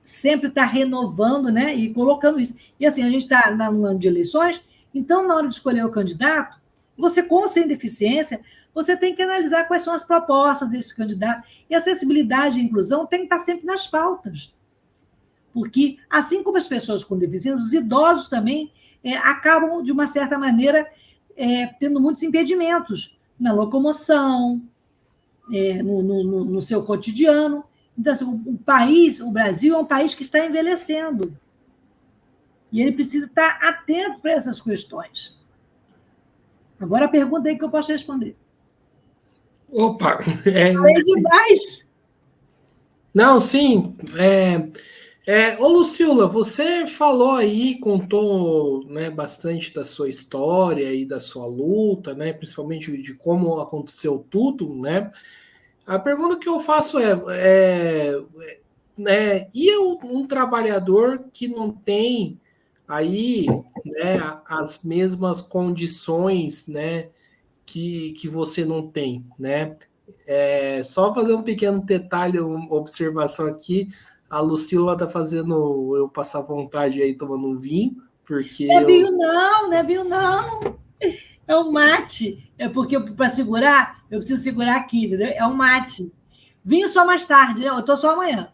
sempre estar renovando, né? E colocando isso. E assim, a gente está no ano de eleições, então, na hora de escolher o candidato, você com ou sem deficiência, você tem que analisar quais são as propostas desse candidato. E a acessibilidade e a inclusão tem que estar sempre nas pautas. Porque, assim como as pessoas com deficiência, os idosos também acabam, de uma certa maneira, tendo muitos impedimentos na locomoção, no seu cotidiano. Então, assim, o Brasil é um país que está envelhecendo. E ele precisa estar atento para essas questões. Agora, a pergunta aí que eu posso responder. Opa! Falei demais! Não, sim. Ô, Lucila, você falou aí, contou, né, bastante da sua história e da sua luta, né, principalmente de como aconteceu tudo, né? A pergunta que eu faço né, e um trabalhador que não tem aí, né, as mesmas condições, né, que você não tem, né? Só fazer um pequeno detalhe, uma observação aqui. A Lucila tá fazendo eu passar vontade aí tomando um vinho, porque Não é vinho, não, não é vinho, não. É um mate. É porque, para segurar, eu preciso segurar aqui, entendeu? É um mate. Vinho só mais tarde, né? Eu estou só amanhã.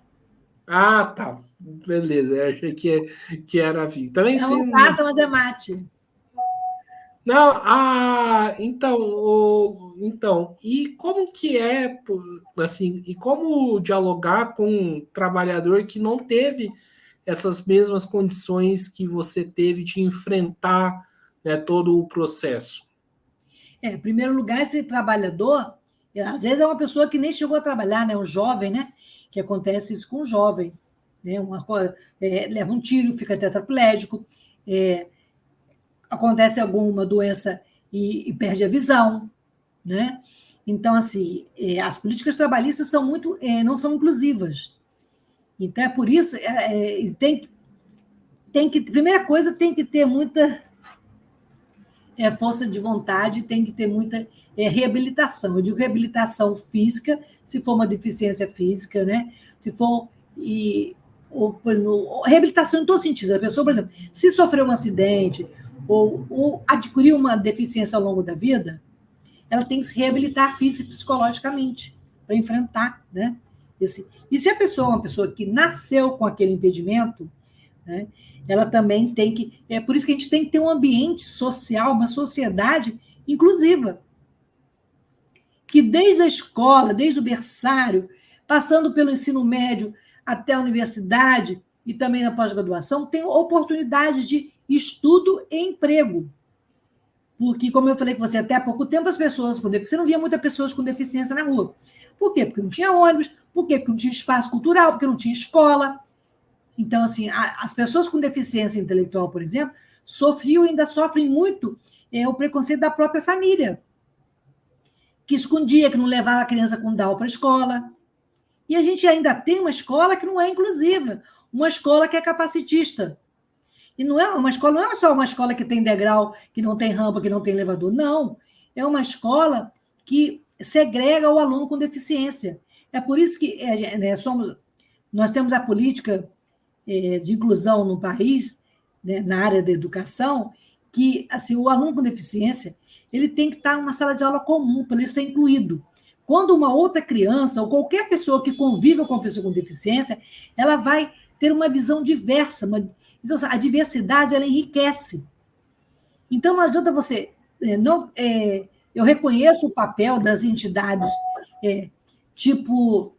Ah, tá. Beleza, eu achei que era vinho. Também É uma sim. taça, mas é mate. Não, então, e como que é, assim, e como dialogar com um trabalhador que não teve essas mesmas condições que você teve de enfrentar, né, todo o processo? Em primeiro lugar, esse trabalhador, às vezes é uma pessoa que nem chegou a trabalhar, né? Um jovem, né? Que acontece isso com um jovem, né? Leva um tiro, fica tetraplégico, é, acontece alguma doença e perde a visão, né? Então, assim, as políticas trabalhistas são muito, não são inclusivas. Então, é por isso, primeira coisa, tem que ter muita força de vontade, tem que ter muita reabilitação. Eu digo reabilitação física, se for uma deficiência física, né? Se for. Reabilitação em todo sentido. A pessoa, por exemplo, se sofreu um acidente ou adquiriu uma deficiência ao longo da vida, ela tem que se reabilitar física e psicologicamente para enfrentar, né? E se a pessoa é uma pessoa que nasceu com aquele impedimento, né, ela também tem que. É por isso que a gente tem que ter um ambiente social, uma sociedade inclusiva, que desde a escola, desde o berçário, passando pelo ensino médio até a universidade e também na pós-graduação, tem oportunidades de estudo e emprego. Porque, como eu falei com você, até há pouco tempo as pessoas com deficiência, você não via muitas pessoas com deficiência na rua. Por quê? Porque não tinha ônibus, por quê? Porque não tinha espaço cultural, porque não tinha escola. Então, assim, as pessoas com deficiência intelectual, por exemplo, sofriam e ainda sofrem muito o preconceito da própria família, que escondia, que não levava a criança com Down para a escola. E a gente ainda tem uma escola que não é inclusiva, uma escola que é capacitista. E não é uma escola, não é só uma escola que tem degrau, que não tem rampa, que não tem elevador. Não. É uma escola que segrega o aluno com deficiência. É por isso que nós temos a política de inclusão no país, né, na área da educação, que assim, o aluno com deficiência ele tem que estar em uma sala de aula comum para ele ser incluído. Quando uma outra criança ou qualquer pessoa que conviva com uma pessoa com deficiência, ela vai ter uma visão diversa. Então, a diversidade ela enriquece. Então, não adianta você. Eu reconheço o papel das entidades, tipo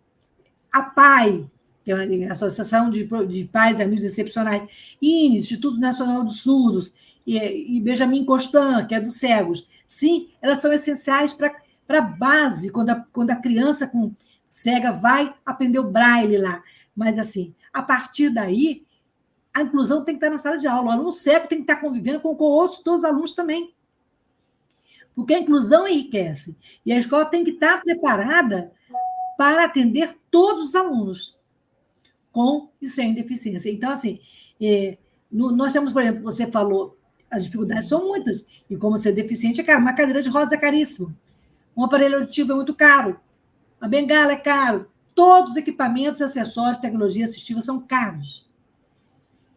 a PAI, que é a Associação de Pais e Amigos Excepcionais, INES, Instituto Nacional dos Surdos, e Benjamin Constant, que é dos cegos. Sim, elas são essenciais para a base, quando a criança com cega vai aprender o braille lá. Mas, assim, a partir daí, a inclusão tem que estar na sala de aula. O aluno cego tem que estar convivendo com outros dois alunos também. Porque a inclusão enriquece. E a escola tem que estar preparada para atender todos os alunos, com e sem deficiência. Então, assim, nós temos, por exemplo, você falou, as dificuldades são muitas. E como ser deficiente é caro. Uma cadeira de rodas é caríssimo. Um aparelho auditivo é muito caro. A bengala é caro. Todos os equipamentos, acessórios, tecnologia assistiva são caros.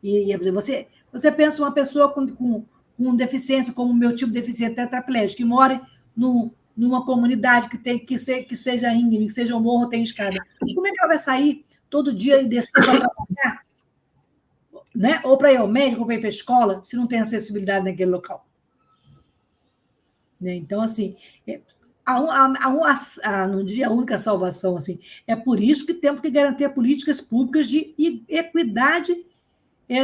E você pensa uma pessoa com deficiência, como o meu tipo de deficiência tetraplégico, que mora numa comunidade que seja íngreme, que seja um morro, tem escada. Como é que ela vai sair todo dia e descer para trabalhar? Né? Ou para ir ao médico, ou para ir para a escola, se não tem acessibilidade naquele local. Né? Então, assim, não diria a única salvação, assim, é por isso que temos que garantir políticas públicas de equidade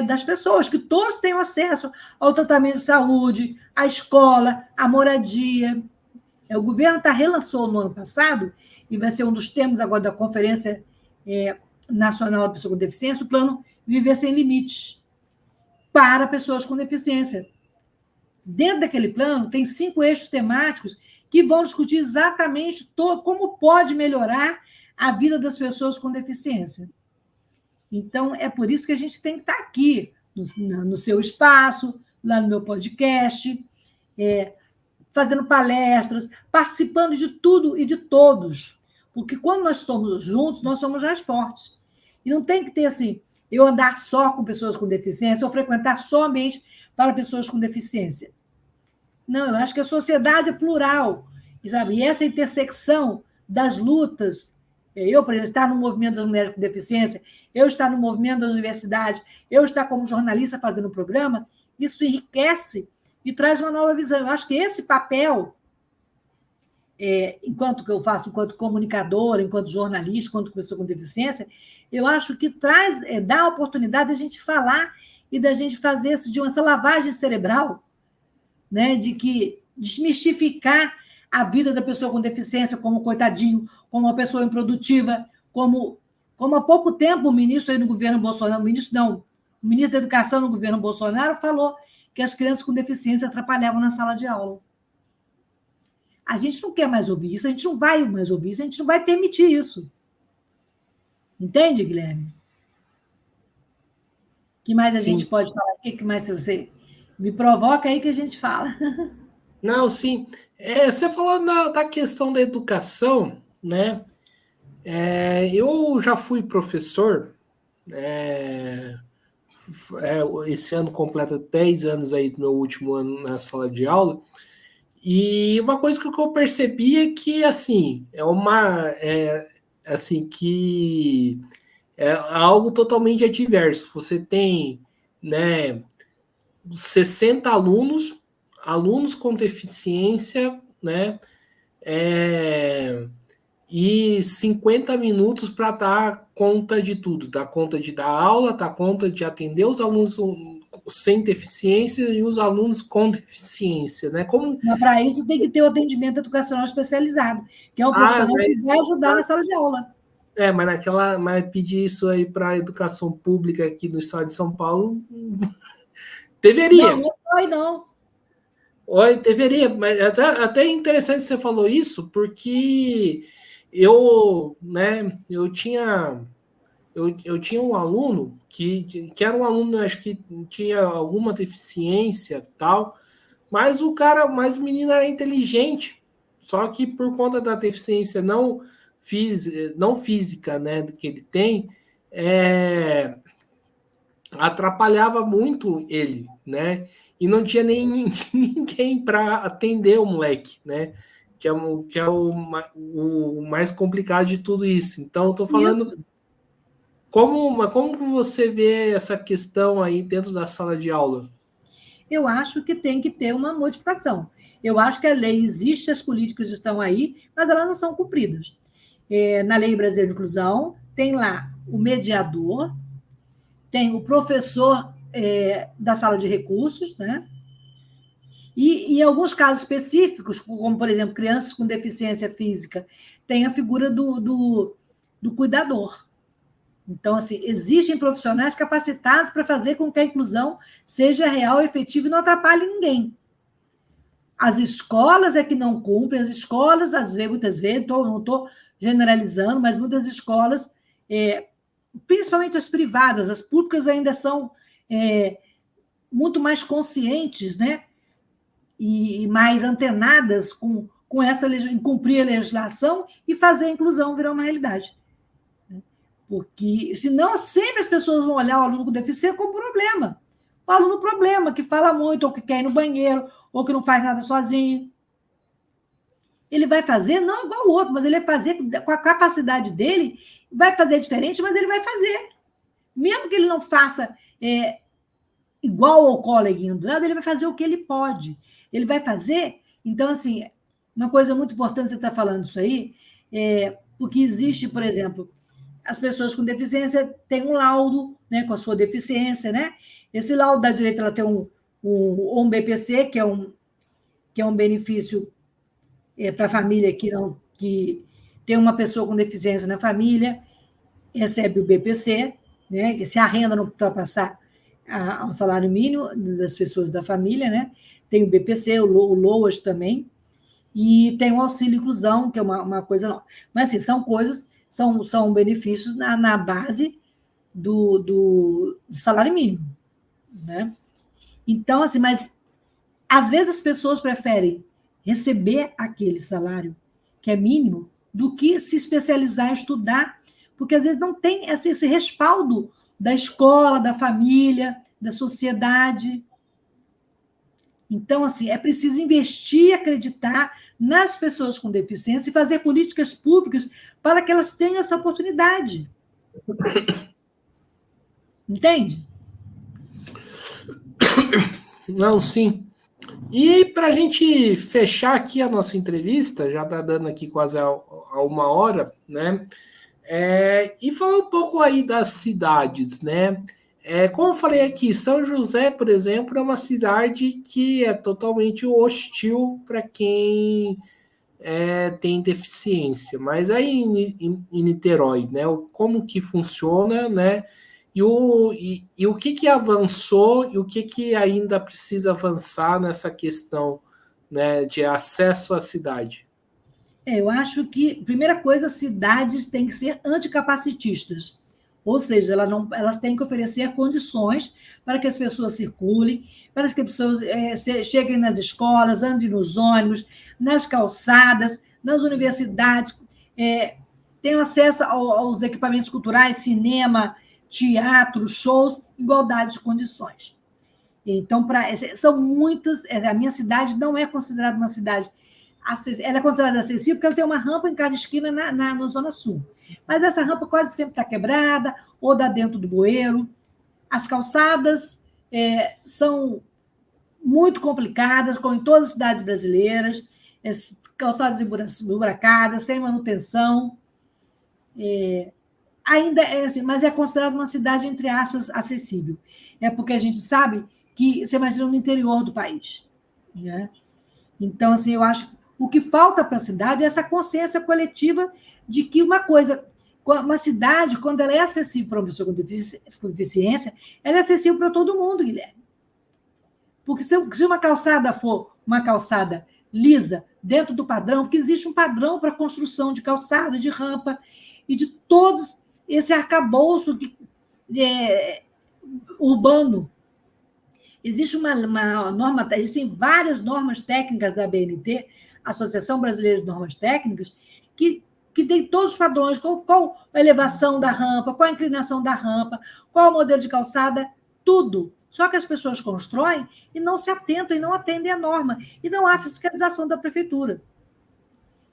das pessoas, que todos tenham acesso ao tratamento de saúde, à escola, à moradia. O governo relançou no ano passado, e vai ser um dos temas agora da Conferência Nacional de Pessoas com Deficiência, o plano Viver Sem Limites, para pessoas com deficiência. Dentro daquele plano, tem 5 eixos temáticos que vão discutir exatamente como pode melhorar a vida das pessoas com deficiência. Então, é por isso que a gente tem que estar aqui, no seu espaço, lá no meu podcast, fazendo palestras, participando de tudo e de todos. Porque quando nós estamos juntos, nós somos mais fortes. E não tem que ter assim, eu andar só com pessoas com deficiência, ou frequentar somente para pessoas com deficiência. Não, eu acho que a sociedade é plural. Sabe? E essa intersecção das lutas, eu, por exemplo, estar no movimento das mulheres com deficiência, eu estar no movimento das universidades, eu estar como jornalista fazendo o programa, isso enriquece e traz uma nova visão. Eu acho que esse papel, enquanto que eu faço, enquanto comunicadora, enquanto jornalista, enquanto pessoa com deficiência, eu acho que dá a oportunidade de a gente falar e da gente fazer isso de essa lavagem cerebral, né, de que desmistificar a vida da pessoa com deficiência como coitadinho, como uma pessoa improdutiva, como há pouco tempo o ministro aí no governo Bolsonaro, o ministro da Educação no governo Bolsonaro falou que as crianças com deficiência atrapalhavam na sala de aula. A gente não quer mais ouvir isso, a gente não vai mais ouvir isso, a gente não vai permitir isso. Entende, Guilherme? O que mais a gente pode falar? O que mais você me provoca aí que a gente fala? Não, sim. Você falou da questão da educação, né? Eu já fui professor, esse ano completa 10 anos aí do meu último ano na sala de aula, e uma coisa que eu percebi é que, assim, que é algo totalmente adverso. Você tem, né, 60 alunos com deficiência, né, e 50 minutos para dar conta de tudo, dar conta de dar aula, dar conta de atender os alunos sem deficiência e os alunos com deficiência, né? Para isso tem que ter o atendimento educacional especializado, que é um profissional que vai ajudar na sala de aula. Mas pedir isso aí para a educação pública aqui no estado de São Paulo deveria. Não sai, não. Oi, deveria, mas até interessante que você falou isso, porque eu tinha um aluno que era um aluno, acho que tinha alguma deficiência tal, mas o menino era inteligente, só que por conta da deficiência não física, né, que ele tem, atrapalhava muito ele, né? E não tinha nem ninguém para atender o moleque, né? Que é o mais complicado de tudo isso. Então, eu estou falando como você vê essa questão aí dentro da sala de aula? Eu acho que tem que ter uma modificação. Eu acho que a lei existe, as políticas estão aí, mas elas não são cumpridas. Na Lei Brasileira de Inclusão, tem lá o mediador, tem o professor da sala de recursos, né? E em alguns casos específicos, como, por exemplo, crianças com deficiência física, tem a figura do cuidador. Então, assim, existem profissionais capacitados para fazer com que a inclusão seja real, efetiva e não atrapalhe ninguém. As escolas é que não cumprem, as escolas, muitas vezes, não estou generalizando, mas muitas escolas, principalmente as privadas, as públicas ainda são muito mais conscientes, né? E mais antenadas com em cumprir a legislação e fazer a inclusão virar uma realidade. Porque, senão, sempre as pessoas vão olhar o aluno com deficiência como problema. O aluno problema, que fala muito, ou que quer ir no banheiro, ou que não faz nada sozinho. Ele vai fazer, não igual o outro, mas ele vai fazer com a capacidade dele, vai fazer diferente, mas ele vai fazer. Mesmo que ele não faça igual ao coleguinha do lado, ele vai fazer o que ele pode. Ele vai fazer... Então, assim, uma coisa muito importante você está falando isso aí, porque existe, por exemplo, as pessoas com deficiência têm um laudo, né, com a sua deficiência, né? Esse laudo da direita ela tem um BPC, que é um benefício para a família que tem uma pessoa com deficiência na família, recebe o BPC, né? Que se a renda não ultrapassar ao salário mínimo das pessoas da família, né? Tem o BPC, o LOAS também, e tem o auxílio inclusão, que é uma coisa nova. Mas, assim, são coisas... São benefícios na base do salário mínimo, né? Então, assim, mas às vezes as pessoas preferem receber aquele salário que é mínimo do que se especializar em estudar, porque às vezes não tem esse respaldo da escola, da família, da sociedade. Então, assim, é preciso investir, acreditar nas pessoas com deficiência e fazer políticas públicas para que elas tenham essa oportunidade. Entende? Não, sim. E para a gente fechar aqui a nossa entrevista, já está dando aqui quase a 1 hora, né? E falar um pouco aí das cidades, né? Como eu falei aqui, São José, por exemplo, é uma cidade que é totalmente hostil para quem tem deficiência. Mas aí em Niterói, né? Como que funciona, né? E o que avançou e o que ainda precisa avançar nessa questão, né, de acesso à cidade? Eu acho que, primeira coisa, cidades têm que ser anticapacitistas. Ou seja, elas têm que oferecer condições para que as pessoas circulem, para que as pessoas cheguem nas escolas, andem nos ônibus, nas calçadas, nas universidades, tenham acesso aos equipamentos culturais, cinema, teatro, shows, igualdade de condições. Então, são muitas. A minha cidade não é considerada uma cidade. Ela é considerada acessível porque ela tem uma rampa em cada esquina na Zona Sul. Mas essa rampa quase sempre está quebrada ou dá dentro do bueiro. As calçadas são muito complicadas, como em todas as cidades brasileiras, calçadas emburacadas, sem manutenção. Ainda é assim, mas é considerada uma cidade, entre aspas, acessível. É porque a gente sabe que você imagina no interior do país, né? Então, assim, eu acho que o que falta para a cidade é essa consciência coletiva de que uma cidade, quando ela é acessível para uma pessoa com deficiência, ela é acessível para todo mundo, Guilherme. Porque se uma calçada for uma calçada lisa, dentro do padrão, porque existe um padrão para a construção de calçada, de rampa e de todos esse arcabouço urbano. Existe uma norma, existem várias normas técnicas da ABNT, Associação Brasileira de Normas Técnicas, que tem todos os padrões, qual a elevação da rampa, qual a inclinação da rampa, qual o modelo de calçada, tudo. Só que as pessoas constroem e não se atentam e não atendem à norma, e não há fiscalização da prefeitura.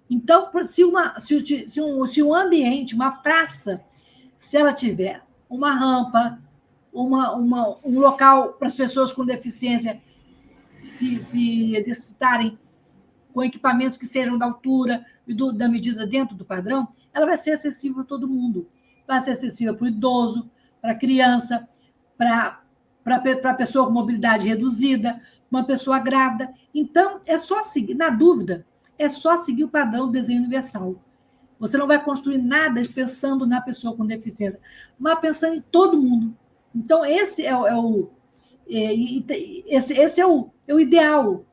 Então, se um ambiente, uma praça, se ela tiver uma rampa, um local para as pessoas com deficiência se exercitarem com equipamentos que sejam da altura e da medida dentro do padrão, ela vai ser acessível a todo mundo. Vai ser acessível para o idoso, para a criança, para a pessoa com mobilidade reduzida, uma pessoa grávida. Então, é só seguir, na dúvida, é só seguir o padrão do desenho universal. Você não vai construir nada pensando na pessoa com deficiência, mas pensando em todo mundo. Então, esse é o ideal.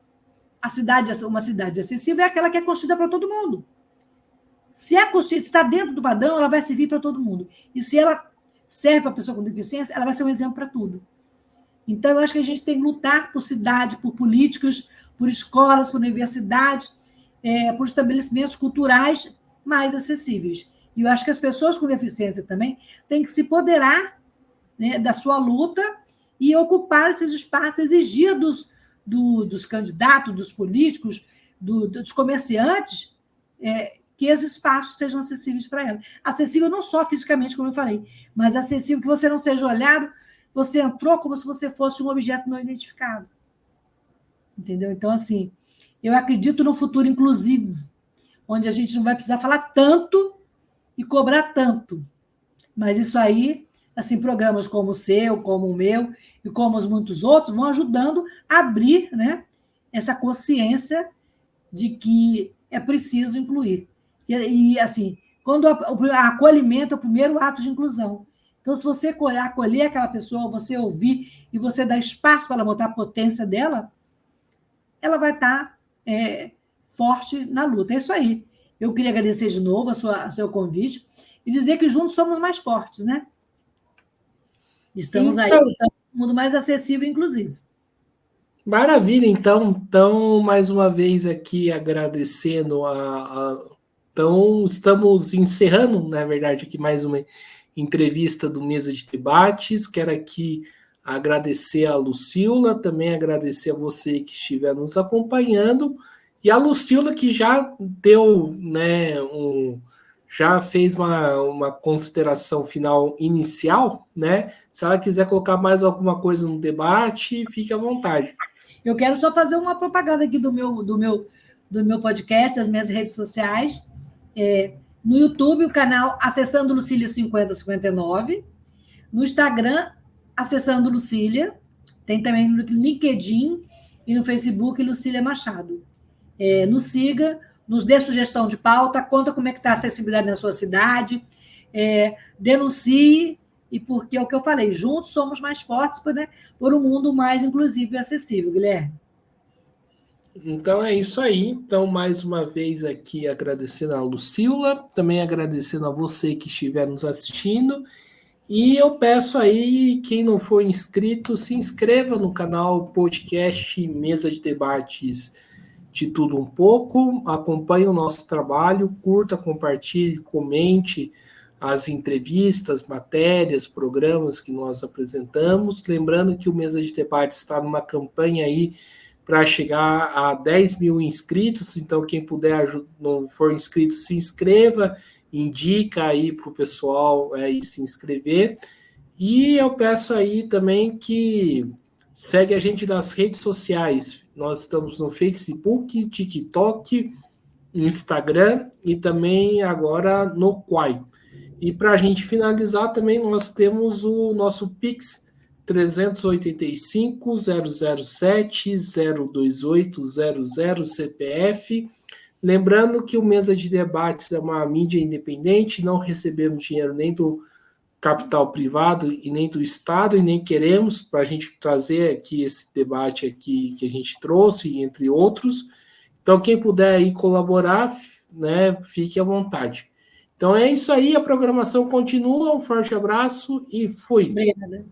Uma cidade acessível é aquela que é construída para todo mundo. Se está dentro do padrão, ela vai servir para todo mundo. E se ela serve para a pessoa com deficiência, ela vai ser um exemplo para tudo. Então, eu acho que a gente tem que lutar por cidade, por políticas, por escolas, por universidades, por estabelecimentos culturais mais acessíveis. E eu acho que as pessoas com deficiência também têm que se empoderar, né, da sua luta e ocupar esses espaços, exigir dos candidatos, dos políticos, dos comerciantes, que esses espaços sejam acessíveis para ela. Acessível não só fisicamente, como eu falei, mas acessível que você não seja olhado, você entrou como se você fosse um objeto não identificado. Entendeu? Então, assim, eu acredito no futuro inclusivo, onde a gente não vai precisar falar tanto e cobrar tanto. Mas isso aí, assim, programas como o seu, como o meu e como os muitos outros vão ajudando a abrir, né, essa consciência de que é preciso incluir. E assim, quando o acolhimento é o primeiro ato de inclusão. Então, se você acolher aquela pessoa, você ouvir e você dar espaço para ela botar a potência dela, ela vai estar forte na luta. É isso aí. Eu queria agradecer de novo o seu convite e dizer que juntos somos mais fortes, né? Estamos aí lutando um mundo mais acessível, inclusive. Maravilha, então mais uma vez aqui agradecendo então, estamos encerrando, na verdade, aqui mais uma entrevista do Mesa de Debates. Quero aqui agradecer a Lucila, também agradecer a você que estiver nos acompanhando, e a Lucila que já deu, né, já fez uma consideração final inicial, né? Se ela quiser colocar mais alguma coisa no debate, fique à vontade. Eu quero só fazer uma propaganda aqui do meu podcast, das minhas redes sociais. No YouTube, o canal Acessando Lucília 5059. No Instagram, Acessando Lucília. Tem também no LinkedIn e no Facebook, Lucília Machado. Nos siga, nos dê sugestão de pauta, conta como é que está a acessibilidade na sua cidade, denuncie, e porque é o que eu falei, juntos somos mais fortes, né, por um mundo mais inclusivo e acessível, Guilherme. Então é isso aí. Então, mais uma vez aqui agradecendo a Lucila, também agradecendo a você que estiver nos assistindo. E eu peço aí, quem não for inscrito, se inscreva no canal Podcast Mesa de Debates de Tudo Um Pouco, acompanhe o nosso trabalho, curta, compartilhe, comente as entrevistas, matérias, programas que nós apresentamos. Lembrando que o Mesa de Debates está numa campanha aí para chegar a 10 mil inscritos, então quem puder, não for inscrito, se inscreva, indica aí para o pessoal se inscrever. E eu peço aí também que segue a gente nas redes sociais. Nós estamos no Facebook, TikTok, Instagram e também agora no Quai. E para a gente finalizar também, nós temos o nosso Pix 385-007-02800 CPF. Lembrando que o Mesa de Debates é uma mídia independente, não recebemos dinheiro nem do capital privado e nem do Estado, e nem queremos, para a gente trazer aqui esse debate aqui que a gente trouxe, entre outros. Então, quem puder aí colaborar, né, fique à vontade. Então é isso aí, a programação continua, um forte abraço e fui. Obrigada.